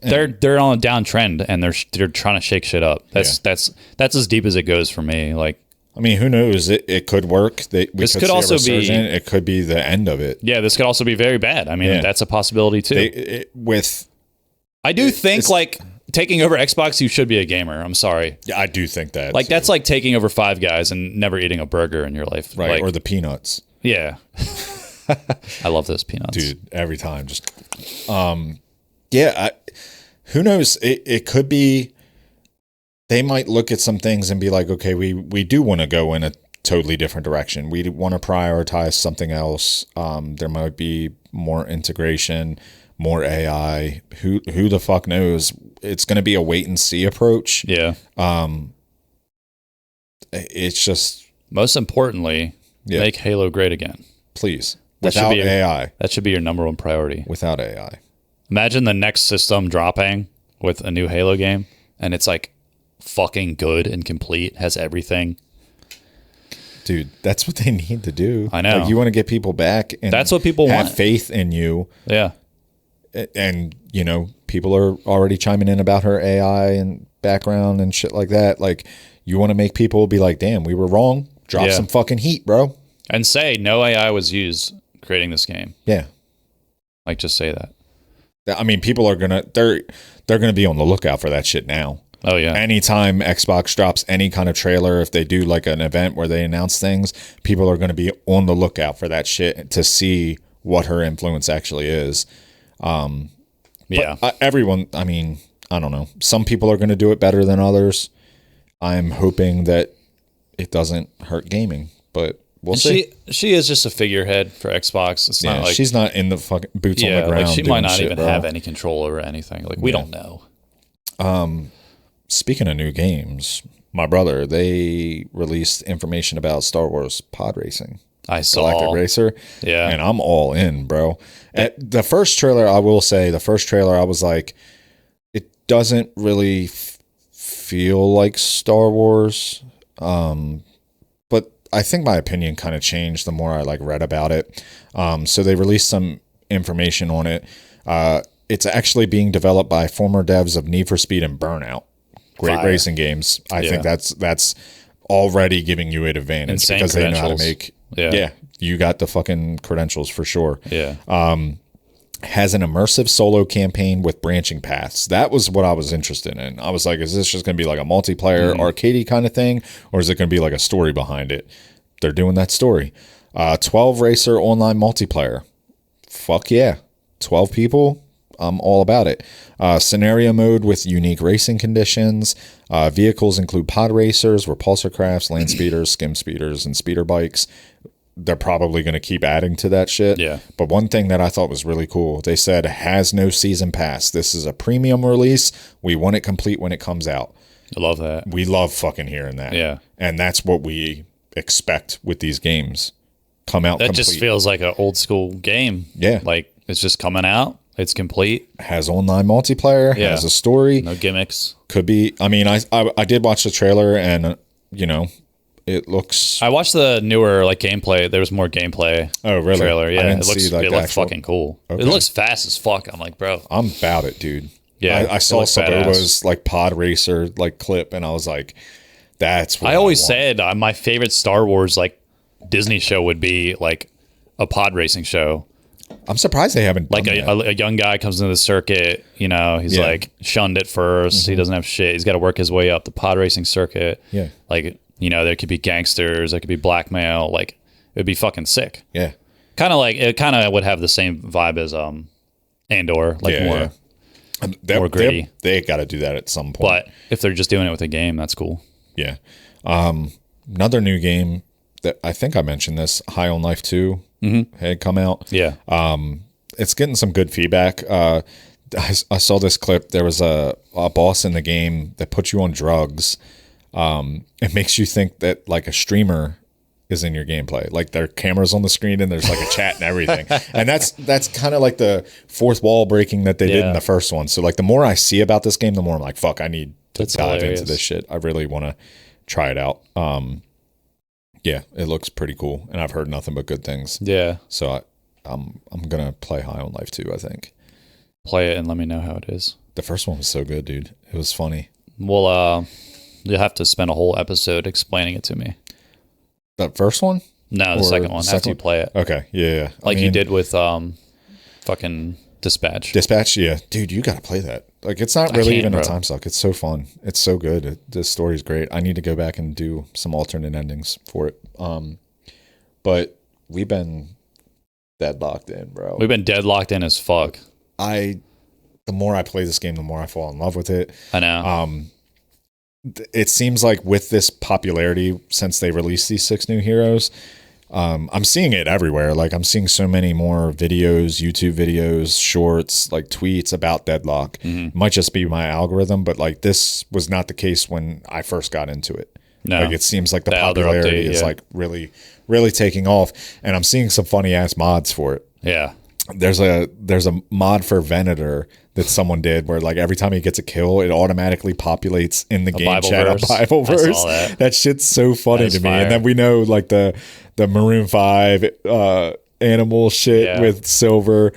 They're on a downtrend, and they're trying to shake shit up. That's as deep as it goes for me. Like, I mean, who knows? It could work. This could also be. It could be the end of it. Yeah, this could also be very bad. I mean, that's a possibility too. I do think like taking over Xbox, you should be a gamer. I'm sorry. Yeah, I do think that. Like, that's like taking over Five Guys and never eating a burger in your life. Right, like, or the peanuts. Yeah. I love those peanuts. Dude, every time. Just who knows? It could be they might look at some things and be like, okay, we do want to go in a totally different direction. We want to prioritize something else. There might be more integration, more AI. Who the fuck knows? It's going to be a wait and see approach. Yeah. It's just, most importantly, make Halo great again. Please. Without AI. That should be your number one priority. Without AI. Imagine the next system dropping with a new Halo game, and it's like fucking good and complete, has everything. Dude, that's what they need to do. I know. Like, you want to get people back, and that's what people have want. Faith in you. Yeah. And, you know, people are already chiming in about her AI and background and shit like that. Like, you want to make people be like, damn, we were wrong. Drop some fucking heat, bro. And say no AI was used creating this game. Yeah. Like, just say that. I mean, people are gonna they're gonna be on the lookout for that shit now. Oh yeah. Anytime Xbox drops any kind of trailer, if they do like an event where they announce things, people are gonna be on the lookout for that shit to see what her influence actually is. Everyone, I mean, I don't know. Some people are gonna do it better than others. I'm hoping that it doesn't hurt gaming, but we'll see. She is just a figurehead for Xbox. It's not like she's not in the fucking boots on the ground. Like, she might not shit, even have any control over anything. Like, we don't know. Speaking of new games, my brother, they released information about Star Wars pod racing. I saw Galactic Racer. Yeah. And I'm all in, bro. At the first trailer, I will say, I was like, it doesn't really feel like Star Wars. But I think my opinion kind of changed the more I like read about it. So they released some information on it. It's actually being developed by former devs of Need for Speed and Burnout. Great racing games. I think that's already giving you an advantage. Insane because they know how to make. Yeah, you got the fucking credentials for sure. Yeah. Has an immersive solo campaign with branching paths. That was what I was interested in. I was like, is this just going to be like a multiplayer arcadey kind of thing, or is it going to be like a story behind it? They're doing that story. 12 racer online multiplayer. Fuck yeah. 12 people. I'm all about it. Scenario mode with unique racing conditions. Vehicles include pod racers, repulsor crafts, land speeders, skim speeders, and speeder bikes. They're probably going to keep adding to that shit. Yeah. But one thing that I thought was really cool, they said has no season pass. This is a premium release. We want it complete when it comes out. I love that. We love fucking hearing that. Yeah. And that's what we expect with these games. Come out that complete. Just feels like an old school game. Yeah. Like, it's just coming out. It's complete. Has online multiplayer. Yeah. Has a story. No gimmicks. Could be. I mean, I did watch the trailer, and you know, it looks. I watched the newer like gameplay. There was more gameplay. Oh, really? Trailer. Yeah, it looks fucking cool. Okay. It looks fast as fuck. I'm like, bro. I'm about it, dude. Yeah, I saw Saboba's like pod racer like clip, and I was like, that's what I always said. My favorite Star Wars like Disney show would be like a pod racing show. I'm surprised they haven't like done a young guy comes into the circuit, you know, he's like shunned at first. He doesn't have shit. He's got to work his way up the pod racing circuit. Yeah. Like, you know, there could be gangsters, there could be blackmail. Like, it'd be fucking sick. Yeah. Kind of like, it kind of would have the same vibe as Andor, like more gritty. They got to do that at some point. But if they're just doing it with a game, that's cool. Yeah. Another new game I think I mentioned this. High on Life 2 had come out. Yeah. It's getting some good feedback. I saw this clip. There was a boss in the game that puts you on drugs. It makes you think that like a streamer is in your gameplay. Like their camera's on the screen and there's like a chat and everything. And that's kind of like the fourth wall breaking that they did in the first one. So like the more I see about this game, the more I'm like, fuck, I need to dive into this shit. I really want to try it out. Yeah, it looks pretty cool, and I've heard nothing but good things. Yeah. So I'm gonna play High on Life 2, I think. Play it and let me know how it is. The first one was so good, dude. It was funny. Well, you'll have to spend a whole episode explaining it to me. The first one? No, the second one. After you play it. Okay, yeah. Like you did with fucking Dispatch. Dispatch, yeah. Dude, you gotta play that. Like, it's not really even a time suck. It's so fun. It's so good. The story's great. I need to go back and do some alternate endings for it. But we've been deadlocked in, bro. We've been deadlocked in as fuck. The more I play this game, the more I fall in love with it. I know. It seems like with this popularity since they released these 6 new heroes, I'm seeing it everywhere. Like I'm seeing so many more videos, YouTube videos, shorts, like tweets about Deadlock. It might just be my algorithm, but like this was not the case when I first got into it. No. Like it seems like the popularity is like really, really taking off, and I'm seeing some funny ass mods for it. Yeah. There's a mod for Venator that someone did where like every time he gets a kill, it automatically populates in the game chat a Bible verse. I saw that. That shit's so funny to me. Fire. And then we know like the Maroon 5 animal shit with Silver,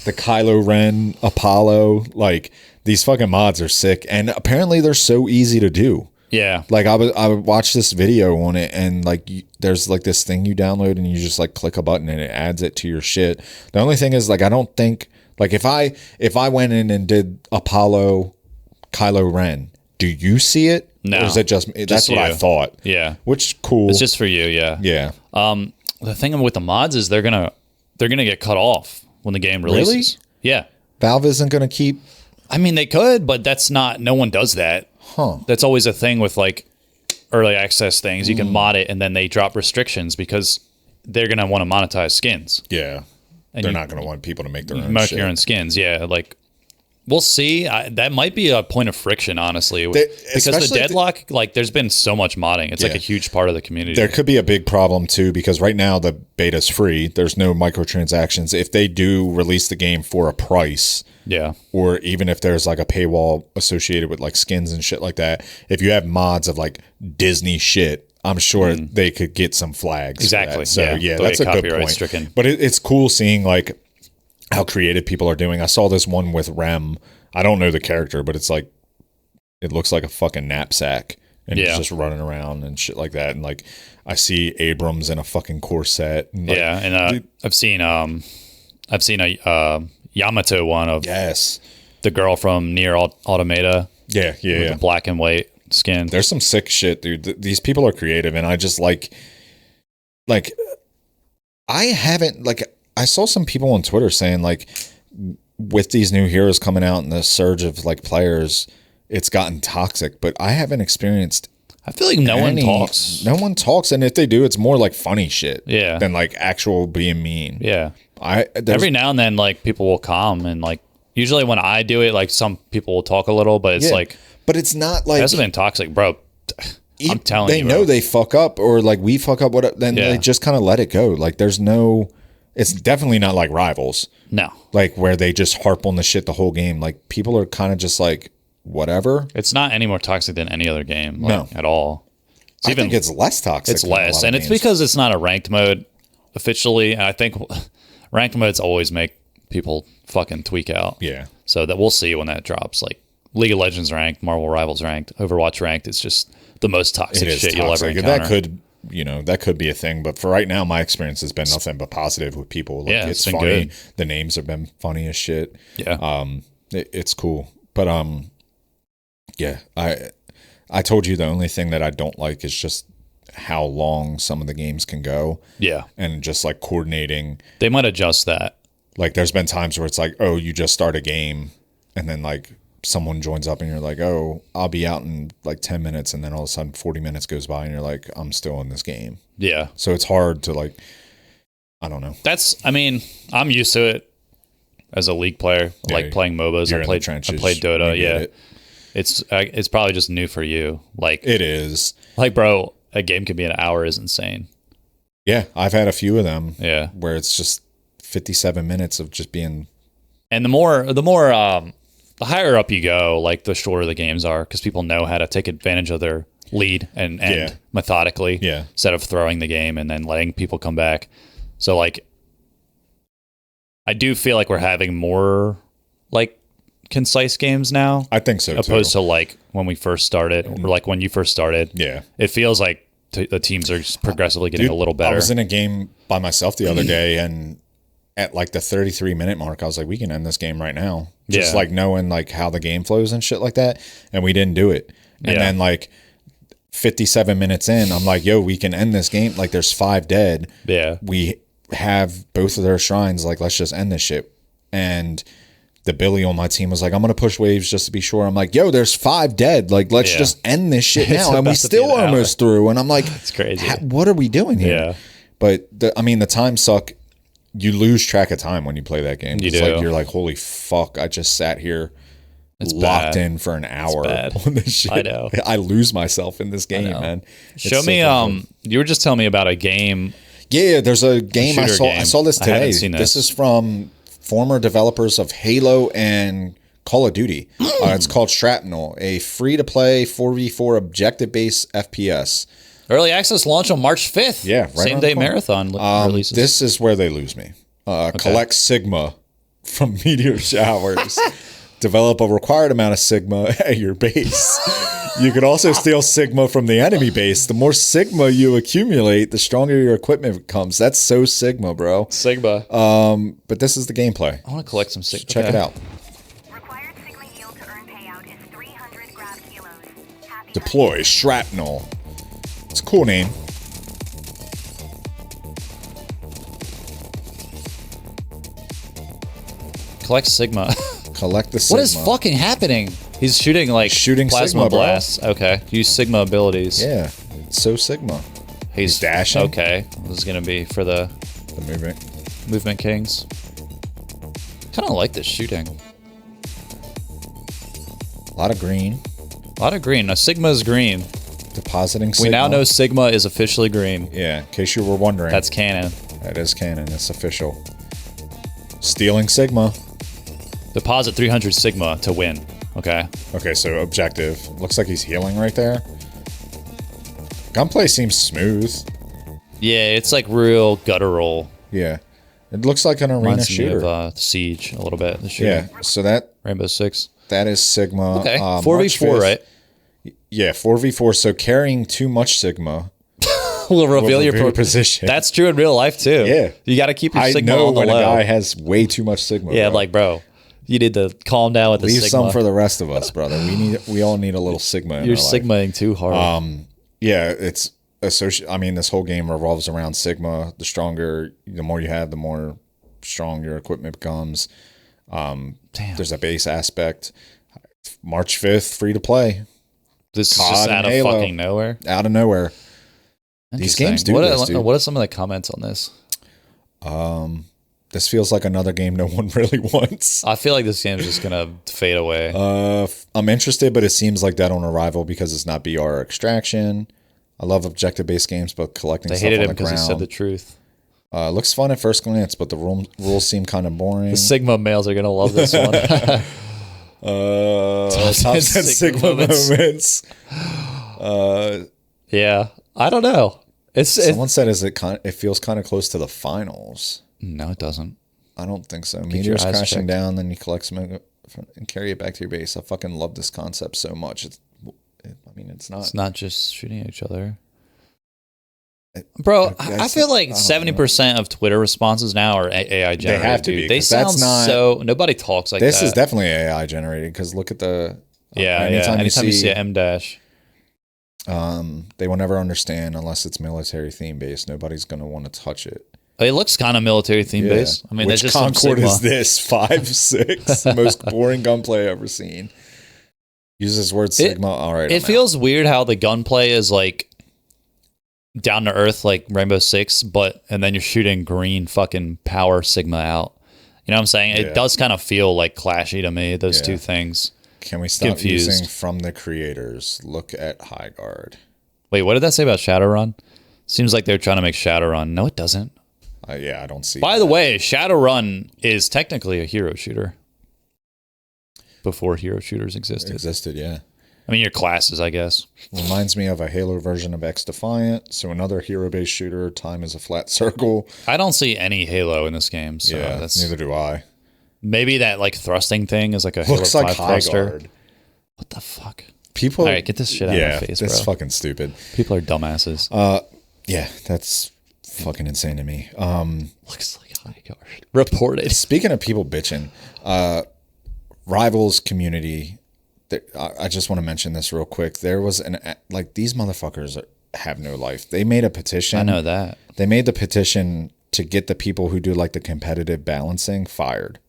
the Kylo Ren Apollo. Like these fucking mods are sick, and apparently they're so easy to do. Yeah. Like I watched this video on it, and like there's like this thing you download and you just like click a button and it adds it to your shit. The only thing is like I don't think like if I went in and did Apollo Kylo Ren, do you see it? No. Or is it just that's what I thought. Yeah. Which cool. It's just for you, yeah. Yeah. The thing with the mods is they're gonna get cut off when the game releases. Really? Yeah. Valve isn't gonna keep. I mean, they could, but that's not. No one does that. Huh. That's always a thing with like early access things. You can mod it and then they drop restrictions because they're gonna want to monetize skins. Yeah. And they're not gonna want people to make their own make shit. your own skins. Yeah, like we'll see. That might be a point of friction, honestly, because the Deadlock. Like, there's been so much modding. It's like a huge part of the community. There could be a big problem too, because right now the beta's free. There's no microtransactions. If they do release the game for a price, or even if there's like a paywall associated with like skins and shit like that, if you have mods of like Disney shit, I'm sure they could get some flags. Exactly. So yeah, that's a good point. Stricken. But it's cool seeing like how creative people are doing. I saw this one with Rem. I don't know the character, but it's like it looks like a fucking knapsack, and he's just running around and shit like that. And like I see Abrams in a fucking corset. And like, and I've seen a Yamato one of the girl from Nier Automata. Yeah. The black and white skin. There's some sick shit, dude. These people are creative, and I just like I haven't like I saw some people on Twitter saying like with these new heroes coming out and the surge of like players, it's gotten toxic, but I haven't experienced. I feel like no one talks. No one talks, and if they do, it's more like funny shit. Yeah. Than like actual being mean. Yeah. Every now and then, like people will come and like usually when I do it, like some people will talk a little, but it's like, but it's not like it hasn't been toxic, bro. I'm telling you, they know they fuck up or like we fuck up. Then they just kind of let it go. Like there's no. It's definitely not like Rivals. No. Like where they just harp on the shit the whole game. Like people are kind of just like whatever. It's not any more toxic than any other game. Like, at all. I think it's less toxic. It's less, and it's because it's not a ranked mode officially. And I think ranked modes always make people fucking tweak out. Yeah. So that we'll see when that drops. Like League of Legends ranked, Marvel Rivals ranked, Overwatch ranked. It's just the most toxic shit you'll ever encounter. That could be a thing. But for right now, my experience has been nothing but positive with people. Like, yeah, it's been funny. good. The names have been funny as shit. Yeah. It's cool. But yeah, I told you the only thing that I don't like is just how long some of the games can go. Yeah. And just like coordinating. They might adjust that. Like there's been times where it's like, oh, you just start a game and then like someone joins up and you're like, oh, I'll be out in like 10 minutes. And then all of a sudden 40 minutes goes by and you're like, I'm still in this game. Yeah. So it's hard to like, I don't know. I mean, I'm used to it as a League player, like playing MOBAs. I played Dota. Yeah. It's probably just new for you. Like it is. Like, bro, a game could be an hour is insane. Yeah. I've had a few of them. Yeah. Where it's just 57 minutes of just being. And the higher up you go, like the shorter the games are, because people know how to take advantage of their lead and methodically, instead of throwing the game and then letting people come back. So like, I do feel like we're having more like concise games now. I think so, opposed to like when we first started, or like when you first started. Yeah, it feels like the teams are progressively getting a little better. I was in a game by myself the other day, and at like the 33-minute mark, I was like, we can end this game right now. Just like knowing like how the game flows and shit like that. And we didn't do it. And then like 57 minutes in, I'm like, yo, we can end this game. Like there's 5 dead. Yeah. We have both of their shrines. Like, let's just end this shit. And the Billy on my team was like, I'm going to push waves just to be sure. I'm like, yo, there's 5 dead. Like, let's just end this shit now. And we still almost through. And I'm like, it's crazy. What are we doing here? Yeah. But the time suck. You lose track of time when you play that game. You're like, holy fuck, I just sat here locked in for an hour on this shit. I know. I lose myself in this game, man. Show me, you were just telling me about a game. Yeah, there's a game I saw. I saw this today. I haven't seen this. This is from former developers of Halo and Call of Duty. It's called Shrapnel, a free-to-play 4v4 objective-based FPS. Early access launch on March 5th. Yeah, right. Same day marathon releases. This is where they lose me. Collect Sigma from meteor showers. Develop a required amount of Sigma at your base. You can also steal Sigma from the enemy base. The more Sigma you accumulate, the stronger your equipment becomes. That's so Sigma, bro. Sigma. But this is the gameplay. I want to collect some Sigma. Check it out. Required Sigma yield to earn payout is 300 grab kilos. Deploy Shrapnel. It's a cool name. Collect Sigma. Collect the Sigma. What is fucking happening? He's shooting like plasma Sigma, blasts. Bro. Okay. Use Sigma abilities. Yeah. It's so Sigma. He's dashing. Okay. This is going to be for the Movement Kings. Kind of like this shooting. A lot of green. A lot of green. Now, Sigma is green. Depositing Sigma. We now know Sigma is officially green. Yeah, in case you were wondering. That's canon. That is canon. It's official. Stealing Sigma. Deposit 300 Sigma to win. Okay. Okay, so objective. Looks like he's healing right there. Gunplay seems smooth. Yeah, it's like real guttural. Yeah. It looks like an arena Reminds shooter. me of Siege a little bit. The shooter. Yeah, so that... Rainbow Six. That is Sigma. Okay, 4v4, right? Yeah, 4v4. So carrying too much Sigma will reveal your position. That's true in real life too. Yeah, you got to keep your Sigma on the low. I know when low. a guy has way too much Sigma. Yeah, bro. like bro, you need to calm down with the Sigma. Leave some for the rest of us, brother. We all need a little Sigma. You're Sigmaing too hard. Yeah, it's associated. I mean, this whole game revolves around Sigma. The more you have, the more strong your equipment becomes. There's a base aspect. March 5th, free to play. This is just out of fucking nowhere. Out of nowhere. These games do this, dude. What are some of the comments on this? This feels like another game no one really wants. I feel like this game is just gonna fade away. I'm interested, but it seems like Dead on Arrival because it's not BR extraction. I love objective-based games, but collecting stuff on the ground. They hated him because he said the truth. Looks fun at first glance, but the rules seem kind of boring. The Sigma males are gonna love this one. Top 10 Sigma moments. Yeah, I don't know. Someone said, it feels kind of close to the finals. No, it doesn't. I don't think so. Meteors crashing down, then you collect smoke and carry it back to your base. I fucking love this concept so much. It's not. It's not just shooting at each other. Bro, I feel like 70% of Twitter responses now are AI generated. They have to be. They sound so... Nobody talks like that. This is definitely AI generated because look at the... Anytime you see an M-dash. They will never understand unless it's military theme based. Nobody's going to want to touch it. It looks kind of military theme based. I mean, which that's just some Concord Sigma. is this 5.6, the most boring gunplay I've ever seen. Uses word Sigma. All right. It feels weird how the gunplay is like down to earth, like Rainbow Six, and then you're shooting green fucking power Sigma out. You know what I'm saying? It does kind of feel like clashy to me. Those two things. Can we stop using from the creators? Look at High Guard. Wait, what did that say about Shadowrun? Seems like they're trying to make Shadowrun. No, it doesn't. Yeah, I don't see. By the way, Shadowrun is technically a hero shooter. Before hero shooters existed. Yeah. I mean, your classes, I guess. Reminds me of a Halo version of X Defiant. So another hero-based shooter. Time is a flat circle. I don't see any Halo in this game. So neither do I. Maybe that like thrusting thing is like a Halo 5 thruster. What the fuck? People. All right, get this shit out of my face, bro. That's fucking stupid. People are dumbasses. Yeah, that's fucking insane to me. Looks like High Guard. Reported. Speaking of people bitching, Rivals community. I just want to mention this real quick. There was these motherfuckers have no life. They made a petition. I know that. They made the petition to get the people who do like the competitive balancing fired.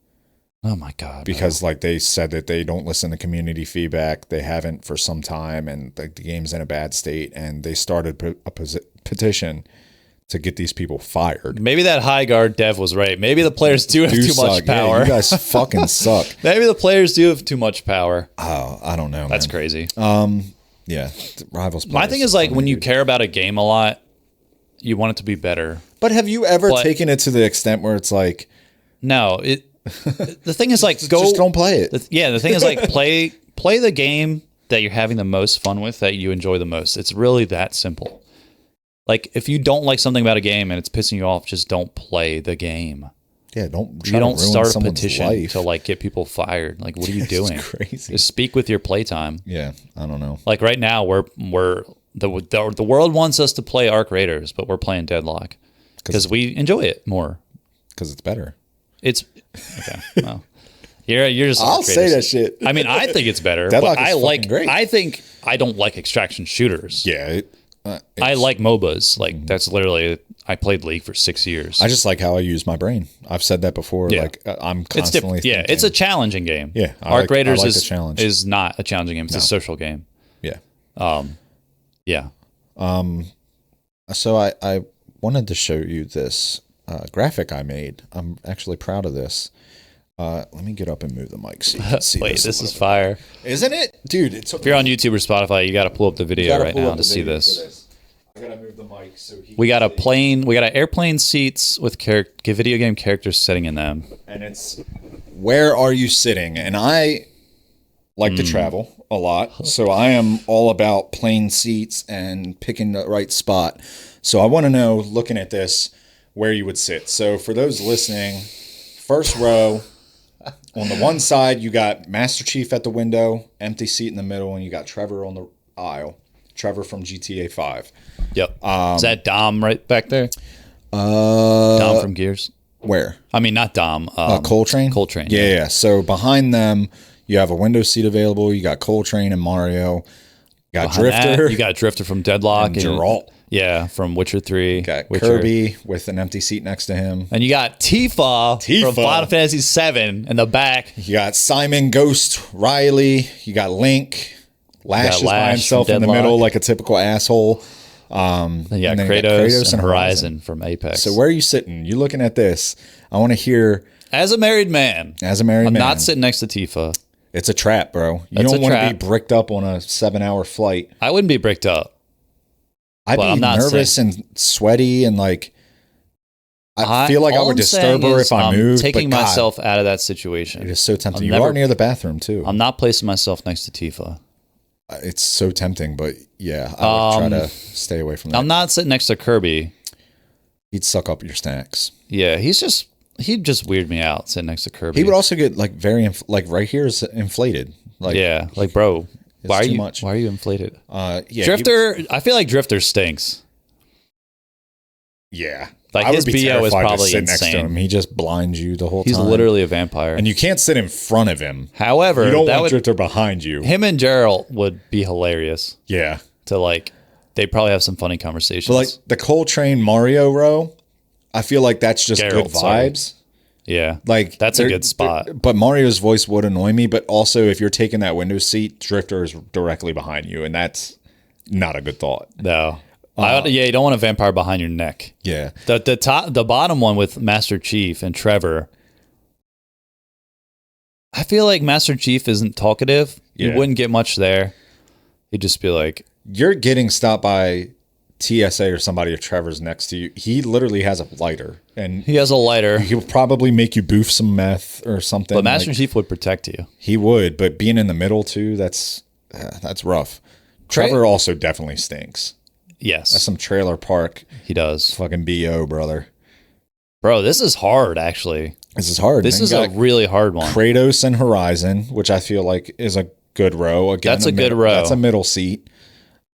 Oh my God. Because like they said that they don't listen to community feedback. They haven't for some time, and the game's in a bad state, and they started a petition to get these people fired. Maybe that High Guard dev was right. Maybe the players do have too much power. Yeah, you guys fucking suck. Maybe the players do have too much power. Oh, I don't know. That's crazy. Yeah, Rivals. My thing is like when you care about a game a lot, you want it to be better. But have you ever taken it to the extent where it's like, no, the thing is like just don't play it. The thing is like play the game that you're having the most fun with, that you enjoy the most. It's really that simple. Like, if you don't like something about a game and it's pissing you off, just don't play the game. Yeah, don't start a petition to like get people fired. Like, what are you doing? Crazy. Just speak with your playtime. Yeah, I don't know. Like right now, the world wants us to play Arc Raiders, but we're playing Deadlock because we enjoy it more. Because it's better. It's okay. Well, you're just. I'll say that shit. I mean, I think it's better. Deadlock but is great. I think I don't like extraction shooters. Yeah. I like MOBAs. Like that's literally. I played League for 6 years. I just like how I use my brain. I've said that before. Yeah. Like I'm constantly. It's it's a challenging game. Yeah, Arc Raiders like is not a challenging game. It's a social game. Yeah. Yeah. So I wanted to show you this graphic I made. I'm actually proud of this. Let me get up and move the mic so you can see. Wait, this is fire, isn't it, dude? If you're on YouTube or Spotify, you got to pull up the video right now to see this. I gotta move the mic so we got airplane seats with video game characters sitting in them, and it's where are you sitting? And I like to travel a lot, so I am all about plane seats and picking the right spot. So I want to know, looking at this, where you would sit. So for those listening, first row. On the one side, you got Master Chief at the window, empty seat in the middle, and you got Trevor on the aisle. Trevor from GTA 5. Yep. Is that Dom right back there? Dom from Gears. Where? I mean, not Dom. Coltrane? Coltrane. Yeah. So behind them, you have a window seat available. You got Coltrane and Mario. You got Drifter. You got Drifter from Deadlock. And Geralt. Yeah, from Witcher 3. Got Kirby with an empty seat next to him. And you got Tifa from Final Fantasy 7 in the back. You got Simon, Ghost, Riley. You got Link. Lash is by himself in the middle like a typical asshole. Then you got Kratos and Horizon from Apex. So where are you sitting? You looking at this. I want to hear... As a married man. I'm not sitting next to Tifa. It's a trap, bro. You don't want to be bricked up on a 7-hour flight. I wouldn't be bricked up. I'd be nervous and sweaty and like I feel like I would disturb her if I moved. Taking myself out of that situation. It is so tempting. You are near the bathroom too. I'm not placing myself next to Tifa. It's so tempting, but yeah, I would try to stay away from that. I'm not sitting next to Kirby. He'd suck up your snacks. Yeah, he'd just weird me out sitting next to Kirby. He would also get like right here is inflated. Like like bro. Why are you inflated? Yeah, Drifter. I feel like Drifter stinks. Yeah, like his BO is probably insane. Next to him. He just blinds you the whole time. He's literally a vampire, and you can't sit in front of him. However, you don't want Drifter behind you. Him and Geralt would be hilarious. Yeah, to like, they probably have some funny conversations. But like the Coltrane Mario row, I feel like that's just Geralt, good sorry. vibes. Yeah. Like That's a good spot. But Mario's voice would annoy me. But also, if you're taking that window seat, Drifter is directly behind you, and that's not a good thought. No. You don't want a vampire behind your neck. Yeah. The bottom one with Master Chief and Trevor. I feel like Master Chief isn't talkative. You Yeah. wouldn't get much there. He'd just be like, You're getting stopped by TSA or somebody if Trevor's next to you. He literally has a lighter, and he has a lighter. he'll probably make you boof some meth or something. But Master like, Chief would protect you. he would, but being in the middle too, that's rough. Trevor also definitely stinks. Yes. That's some trailer park He does. fucking BO, brother. Bro, this is hard, actually. This is hard. This man. is You a got really hard one. Kratos and Horizon, which I feel like is a good row. Again, That's a good row. That's a middle seat.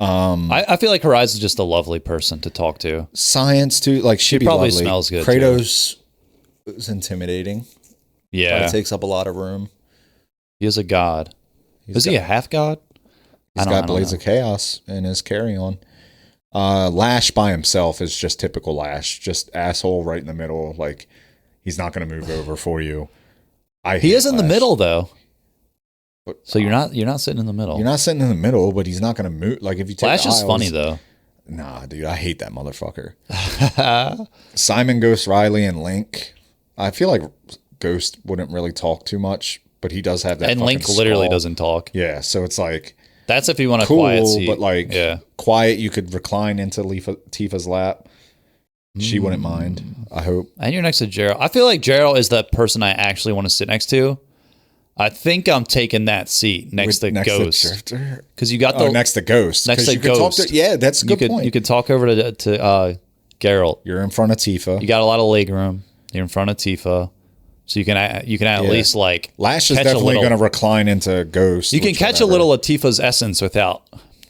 I feel like Horizon's just a lovely person to talk to. Science too, like she'd be probably lovely. smells good, Kratos is intimidating. Yeah. It takes up a lot of room. He is a god. Is he a half god? He's got Blades of Chaos in his carry-on. Lash by himself is just typical Lash, just asshole right in the middle. Like he's not going to move over for you. He is in the middle though, But, so you're not sitting in the middle. You're not sitting in the middle, but he's not going to move. Like if you take Lash the is aisles, funny though. Nah, dude, I hate that motherfucker. Simon, Ghost, Riley, and Link. I feel like Ghost wouldn't really talk too much, but he does have that. And fucking Link literally skull. doesn't talk. Yeah, so it's like That's if you want a cool, quiet seat. but like yeah. quiet. You could recline into Tifa's lap. She wouldn't mind. I hope. And you're next to Gerald. I feel like Gerald is the person I actually want to sit next to. I think I'm taking that seat next to Ghost. Drifter? Because you got the next to Ghost. next 'Cause to you could talk Ghost. yeah, that's a good point. You could talk over to Geralt. You're in front of Tifa. You got a lot of leg room. You're in front of Tifa, so you can at Yeah. least like Lash is catch a definitely little- going to recline into Ghost. You can which catch a whatever. little of Tifa's essence without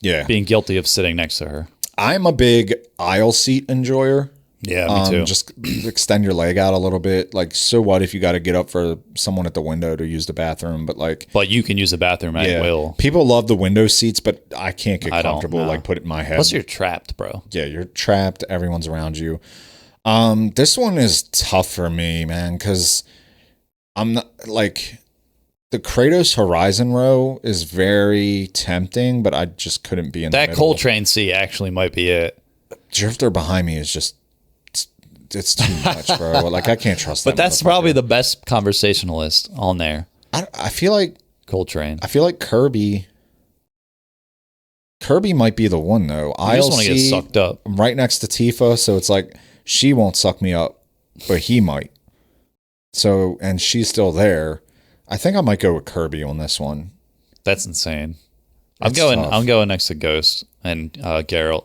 Yeah. being guilty of sitting next to her. I'm a big aisle seat enjoyer. Yeah, me too. Just extend your leg out a little bit. Like, so what if you got to get up for someone at the window to use the bathroom? But like, But you can use the bathroom at will. people love the window seats, but I can't get I don't comfortable. know. Like, put it in my head. Plus, you're trapped, bro. Yeah, you're trapped. Everyone's around you. This one is tough for me, man, because I'm not like the Kratos Horizon row is very tempting, but I just couldn't be in That the coal middle. train seat actually might be it. Drifter behind me is just it's too much, bro. Like I can't trust that. But that's probably the best conversationalist on there. I feel like Coltrane. Kirby might be the one though. I just want to get sucked up. I'm right next to Tifa, so it's like she won't suck me up, but he might. So, and she's still there. I think I might go with Kirby on this one. That's insane. It's tough. I'm going next to Ghost and Geralt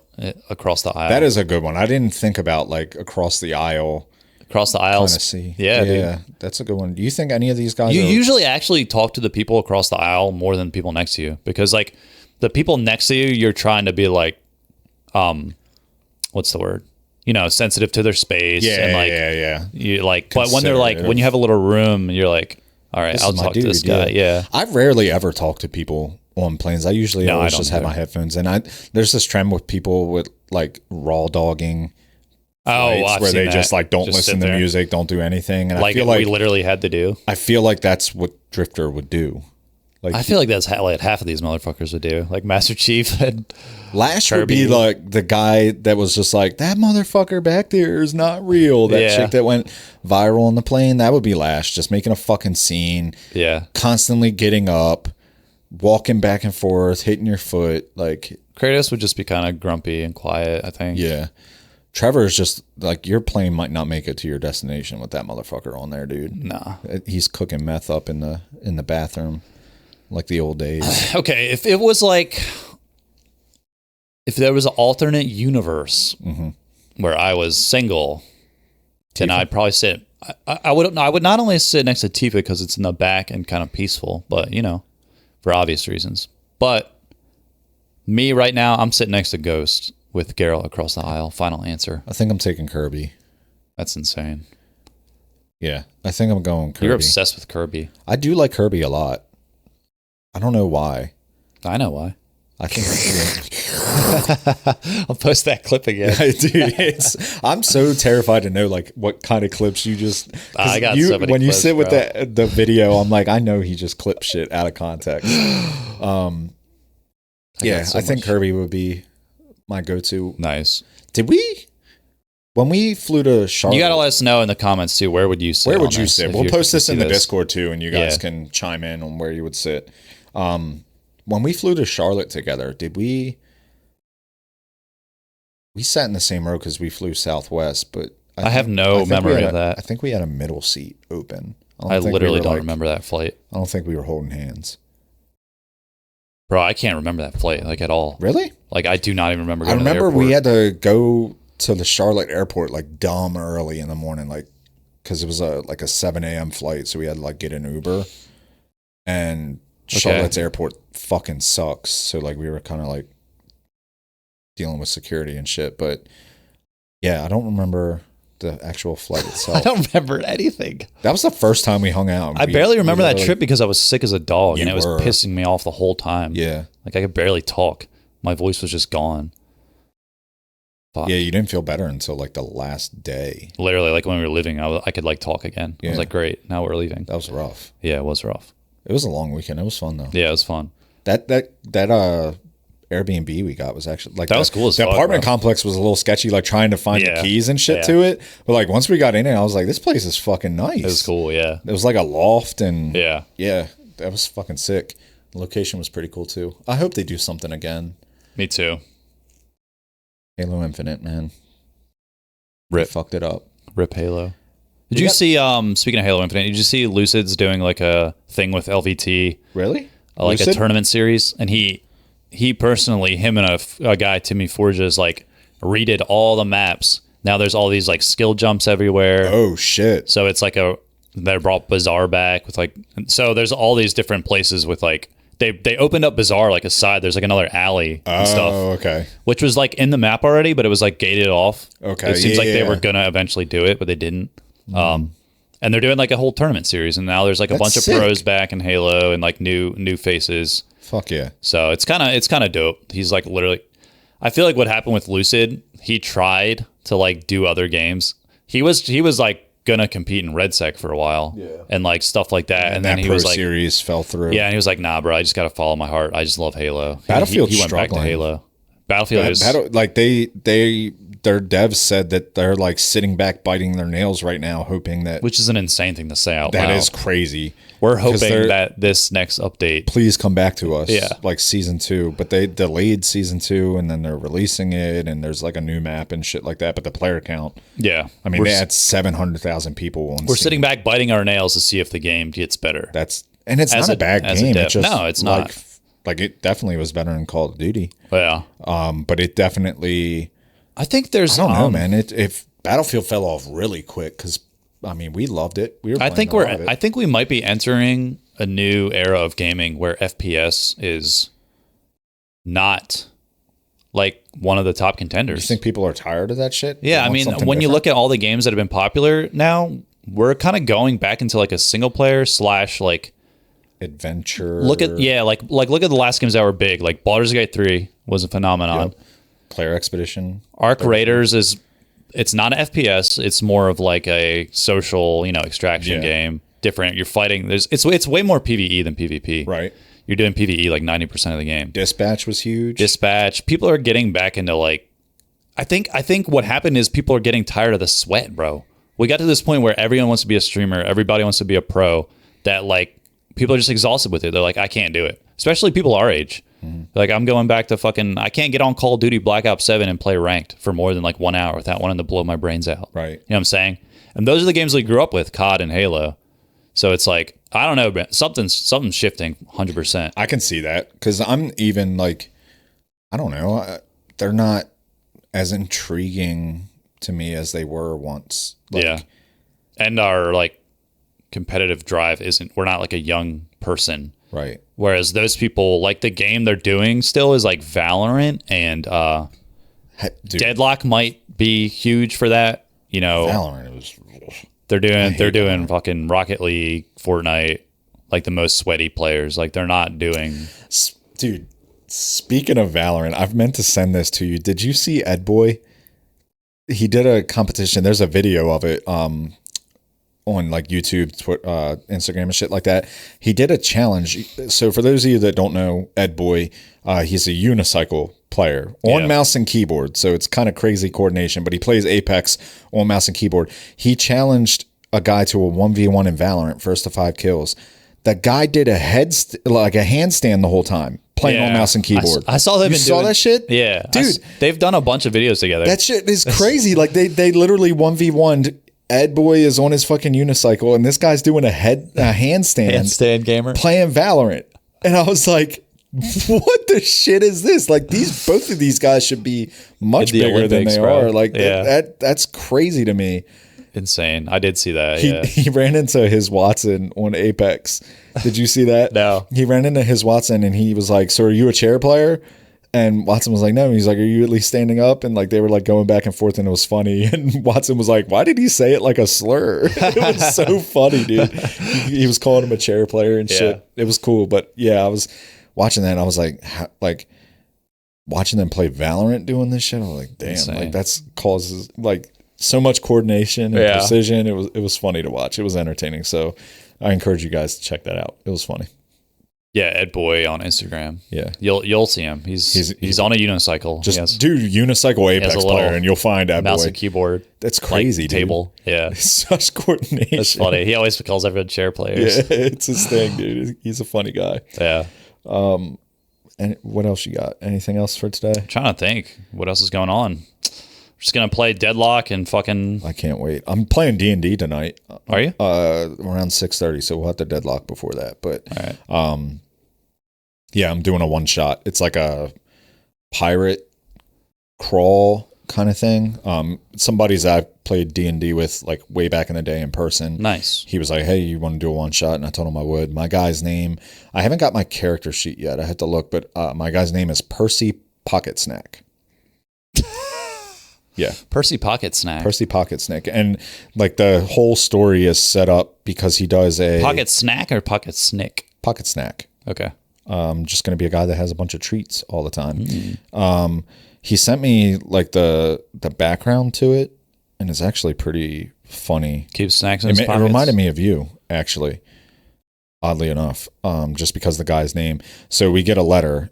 across the aisle. That is a good one. I didn't think about like across the aisle. across the Kind of aisles. see. Yeah, yeah, dude. that's a good one. Do you think any of these guys? You are, usually actually talk to the people across the aisle more than people next to you because like the people next to you, you're trying to be like, what's the word? You know, sensitive to their space. yeah, and like, yeah. You like, but when they're like, when you have a little room, you're like, all right, This I'll is my talk to this dude, guy. Yeah. I rarely ever talk to people on planes. I usually No, I always don't just have either. my headphones in. There's this trend with people with like raw dogging flights I've where seen they that. just like don't Just listen sit to there. music, don't do anything. And Like I feel like we literally had to do. that's what Drifter would do. Like I feel like that's like half of these motherfuckers would do. Like Master Chief and Lash would Kirby. be like the guy that was just like, that motherfucker back there is not real. That Yeah. chick that went viral on the plane, that would be Lash, just making a fucking scene, yeah. constantly getting up, walking back and forth, hitting your foot. Like, Kratos would just be kind of grumpy and quiet, I think. yeah. Trevor is just like, your plane might not make it to your destination with that motherfucker on there, dude. Nah. He's cooking meth up in the bathroom like the old days. Okay, if it was like, if there was an alternate universe where I was single, then I'd probably sit. I would not only sit next to Tifa because it's in the back and kind of peaceful, but you know, for obvious reasons. But me right now, I'm sitting next to Ghost with Geralt across the aisle. Final answer. I think I'm taking Kirby. That's insane. Yeah, I think I'm going Kirby. You're obsessed with Kirby. I do like Kirby a lot. I don't know why. I know why. I think, I'll post that clip again. dude, I'm so terrified to know like what kind of clips you just. I got you, so many when you clips, sit with bro. the video, I'm like, I know he just clipped shit out of context. Yeah, so I think much. Kirby would be my go-to. Nice. Did we? When we flew to Charlotte, You got to let us know in the comments too. Where would you sit? where would on you this sit? if We'll you post this see in the Discord too, and you guys Yeah. can chime in on where you would sit. When we flew to Charlotte together, did we? We sat in the same row because we flew Southwest, but I have no I think we memory had of that. I think we had a middle seat open. I think we literally were, don't like- remember that flight. I don't think we were holding hands. Bro, I can't remember that flight like at all. Really? Like I do not even remember I going remember to the airport. we had to go to the Charlotte airport like dumb early in the morning, like because it was a 7 a.m. flight, so we had to like get an Uber. And Charlotte's airport fucking sucks, so like we were kind of like dealing with security and shit. But yeah, I don't remember the actual flight itself. I don't remember anything. That was the first time we hung out. I barely remember that literally- trip because I was sick as a dog and You it was were. pissing me off the whole time. Yeah, Like I could barely talk. My voice was just gone. Fuck. yeah. You didn't feel better until like the last day. Literally, like when we were leaving, I could like talk again. I Yeah. was like, great, now we're leaving. That was rough. Yeah, it was rough. It was a long weekend. It was fun though. Yeah, it was fun. That Airbnb we got was actually like That was cool as the fuck, apartment bro. complex was a little sketchy, like trying to find Yeah. the keys and shit Yeah. to it. But like once we got in it, I was like, this place is fucking nice. It was cool, yeah. It was like a loft and Yeah. that was fucking sick. The location was pretty cool too. I hope they do something again. Me too. Halo Infinite, man. Rip. They fucked it up. Rip Halo. Did you see, speaking of Halo Infinite, did you see Lucid's doing like a thing with LVT, Really? like a Lucid? tournament series? And he personally, him and a guy, Timmy Forges, like redid all the maps. Now there's all these like skill jumps everywhere. Oh shit. So it's like they brought Bazaar back with like, so there's all these different places with like, they opened up Bazaar like a side. There's like another alley and stuff, Oh, okay. which was like in the map already, but it was like gated off. Okay, It seems like they yeah. were going to eventually do it, but they didn't. And they're doing like a whole tournament series. And now there's like a That's bunch sick. of pros back in Halo and like new faces. Fuck yeah. So it's kind of dope. He's like literally, I feel like what happened with Lucid, he tried to like do other games. He was like gonna compete in RedSec for a while, and like stuff like that. And then that he Pro was like, series fell through. yeah, and he was like, nah, bro, I just gotta follow my heart. I just love Halo. Battlefield's he went back to struggling. Halo. Battlefield is Like their devs said that they're like sitting back biting their nails right now, hoping that which is an insane thing to say out that loud. is crazy. We're Because hoping they're- that this next update, Please come back to us. Yeah. Like season 2. But they delayed season 2 and then they're releasing it and there's like a new map and shit like that. But the player count, yeah, I mean, we're, they had 700,000 people on we're Steam. sitting back biting our nails to see if the game gets better. And it's As not a bad as a game. dev. It's just No, it's not. Like it definitely was better than Call of Duty. Yeah, But it definitely, I think there's. I don't know, man. If Battlefield fell off really quick, because I mean, we loved it. We were. I playing think a lot of it. I think we might be entering a new era of gaming where FPS is not like one of the top contenders. You think people are tired of that shit? Yeah, I mean, when you look at all the games that have been popular now, we're kind of going back into like a single player / like adventure, look at look at the last games that were big. Like Baldur's Gate 3 was a phenomenon. Yep. Player Expedition. Arc Raiders it's not an FPS. It's more of like a social, extraction Yeah. game. Different. You're fighting. It's way more PvE than PvP. Right. You're doing PvE like 90% of the game. Dispatch was huge. Dispatch. People are getting back into like. I think what happened is people are getting tired of the sweat, bro. We got to this point where everyone wants to be a streamer. Everybody wants to be a pro. That like people are just exhausted with it. They're like, I can't do it. Especially people our age. Like I'm going back to I can't get on Call of Duty Black Ops 7 and play ranked for more than like 1 hour without wanting to blow my brains out. Right. You know what I'm saying? And those are the games we grew up with, COD and Halo. So it's like, I don't know, but something's shifting 100%. I can see that because I'm even like, I don't know. They're not as intriguing to me as they were once. Like, Yeah. And our like competitive drive we're not like a young person. Right. Whereas those people, like the game they're doing still is like Valorant and Dude, Deadlock might be huge for that. Valorant was. They're doing fucking Rocket League, Fortnite, like the most sweaty players. Like they're not doing. Dude, Speaking of Valorant, I've meant to send this to you. Did you see Ed Boy? He did a competition. There's a video of it on like YouTube, Instagram and shit like that. He did a challenge. So for those of you that don't know Ed Boy, he's a unicycle player on mouse and keyboard. So it's kind of crazy coordination, but he plays Apex on mouse and keyboard. He challenged a guy to a 1v1 in Valorant, first to 5 kills. That guy did a handstand the whole time, playing on mouse and keyboard. I saw them. You saw that shit? Yeah. Dude. They've done a bunch of videos together. That shit is crazy. Like they literally 1v1'd. Ed Boy is on his fucking unicycle, and this guy's doing a handstand gamer playing Valorant. And I was like, what the shit is this? Like both of these guys should be much bigger Olympics, than they are. Like that's crazy to me. Insane. I did see that. He ran into his Watson on Apex. Did you see that? No. He ran into his Watson and he was like, "So are you a chair player?" And Watson was like, "No." He's like, "Are you at least standing up?" And like they were like going back and forth, and it was funny. And Watson was like, "Why did he say it like a slur?" It was so funny, dude. He was calling him a chair player and shit. It was cool, but yeah, I was watching that and I was like, watching them play Valorant doing this shit. I was like, damn, insane. Like that's causes like so much coordination and precision. It was funny to watch. It was entertaining. So I encourage you guys to check that out. It was funny. Yeah, Ed Boy on Instagram. Yeah, you'll see him. He's on a unicycle. Just do Unicycle Apex player, and you'll find Ed Boy. Mouse and keyboard. That's crazy. Like, table. Yeah, it's such coordination. That's funny. He always calls everyone chair players. Yeah, it's his thing, dude. He's a funny guy. Yeah. And what else you got? Anything else for today? I'm trying to think what else is going on. Just gonna play Deadlock and fucking. I can't wait. I'm playing D&D tonight. Are you? Around 6:30. So we'll have to Deadlock before that. But all right. Yeah, I'm doing a one shot. It's like a pirate crawl kind of thing. Somebody's I played D&D with like way back in the day in person. Nice. He was like, "Hey, you want to do a one shot?" And I told him I would. My guy's name, I haven't got my character sheet yet. I had to look, but my guy's name is Percy Pocket Snack. Yeah. Percy Pocket Snack. Percy Pocket Snack. And like the whole story is set up because he does a Pocket Snack or Pocket Snick? Pocket Snack. Okay. Just going to be a guy that has a bunch of treats all the time. He sent me like the background to it, and it's actually pretty funny. Keep snacks in his pockets. It reminded me of you, actually, oddly enough, just because the guy's name. So we get a letter.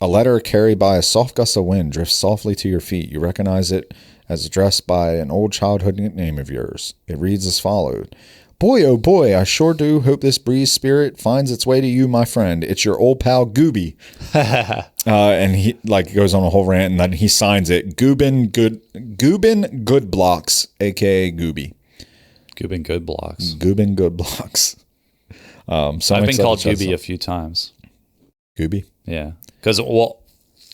A letter carried by a soft gust of wind drifts softly to your feet. You recognize it as addressed by an old childhood nickname of yours. It reads as follows. Boy, oh boy, I sure do hope this breeze spirit finds its way to you, my friend. It's your old pal, Gooby. And he like goes on a whole rant, and then he signs it, Goobin Good Blocks, a.k.a. Gooby. Goobin Good Blocks. Goobin Good Blocks. So I've been called Gooby a few times. Gooby? Yeah. Because, well,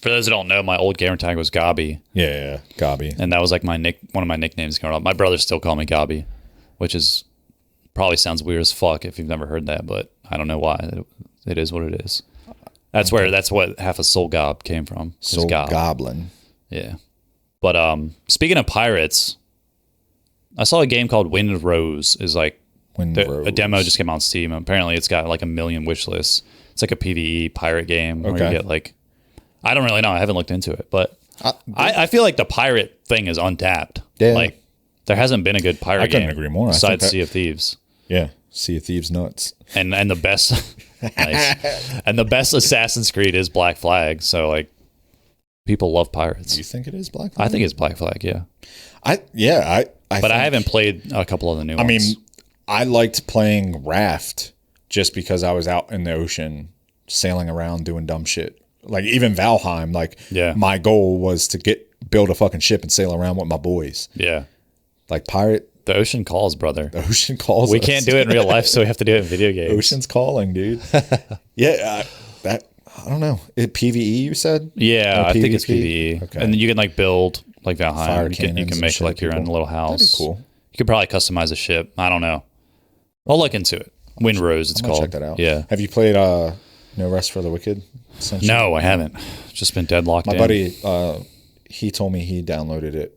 for those who don't know, my old gamer tag was Gobby. Yeah, Gobby. And that was like one of my nicknames growing up. My brothers still call me Gobby, which is probably sounds weird as fuck if you've never heard that, but I don't know why. It is what it is. That's what half of Soul Gob came from. Soul Goblin. Yeah. But speaking of pirates, I saw a game called Wind Rose. Is like a demo just came out on Steam. Apparently, it's got like 1 million wish lists. It's like a PvE pirate game where you get like, I don't really know. I haven't looked into it, but I feel like the pirate thing is untapped. Yeah. Like there hasn't been a good pirate game. I couldn't agree more. Besides Sea of Thieves. Yeah. Sea of Thieves nuts. And the best, nice. And the best Assassin's Creed is Black Flag. So like people love pirates. Do you think it is Black Flag? I think it's Black Flag. Yeah. I haven't played a couple of the new ones. I mean, I liked playing Raft just because I was out in the ocean sailing around doing dumb shit. Like even Valheim, like my goal was to build a fucking ship and sail around with my boys. Yeah. Like pirate. The ocean calls, brother. The ocean calls. We can't do it in real life, so we have to do it in video games. Ocean's calling, dude. Yeah. I don't know. PvE, you said? Yeah, I think it's PvE. Okay. And then you can like build like Valheim. Fire You can make like your own little house. That'd be cool. You could probably customize a ship. I don't know. I'll look into it. Wind Rose, it's called. Check that out. Yeah. Have you played No Rest for the Wicked? No, I haven't. Just been deadlocked. My buddy, he told me he downloaded it.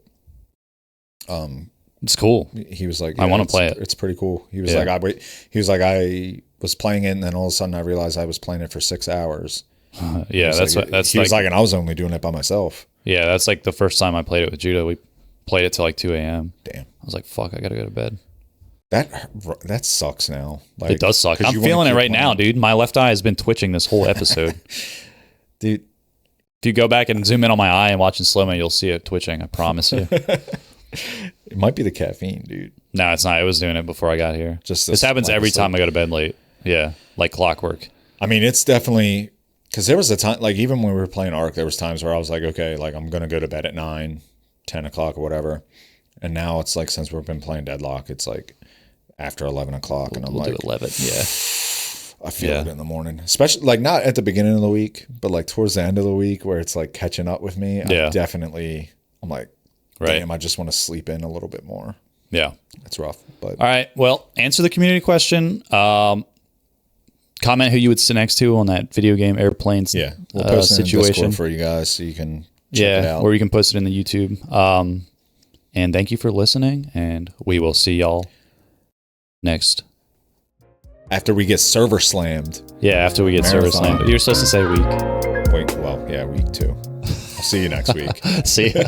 It's cool. He was like, I want to play it. It's pretty cool. He was like, I was playing it, and then all of a sudden I realized I was playing it for 6 hours, Yeah, that's like, what that's he was like. like, and I was only doing it by myself. Yeah, that's like the first time I played it with Judah. We played it till like 2 a.m. Damn, I was like, fuck, I gotta go to bed. That sucks now. Like, It does suck. 'cause I'm you wanna feeling it keep right now, playing. dude. My left eye has been twitching this whole episode. Dude, If you go back and zoom in on my eye and watch in slow mo, you'll see it twitching. I promise you. it might be the caffeine, dude. No, it's not. It was doing it before I got here. Just this happens lack of every time I sleep. go to bed late. Yeah, like clockwork. I mean, it's definitely because there was a time, like even when we were playing Ark, there was times where I was like, okay, like I'm gonna go to bed at 9, 10 o'clock or whatever. And now it's like since we've been playing Deadlock, it's like after 11 o'clock, and I'm We'll like, do 11. Yeah. I feel it in the morning, especially like not at the beginning of the week, but like towards the end of the week where it's like catching up with me. Yeah. I'm like, Right. damn, I just want to sleep in a little bit more. Yeah. It's rough, but All right. Well, answer the community question. Comment who you would sit next to on that video game airplanes yeah, we'll post it in situation. Discord for you guys so you can check it out. Or you can post it in the YouTube. And thank you for listening, and we will see y'all next. After we get server slammed. Yeah, after we get server Marathon. slammed. You're supposed to say week. Week 2. I'll see you next week. See ya.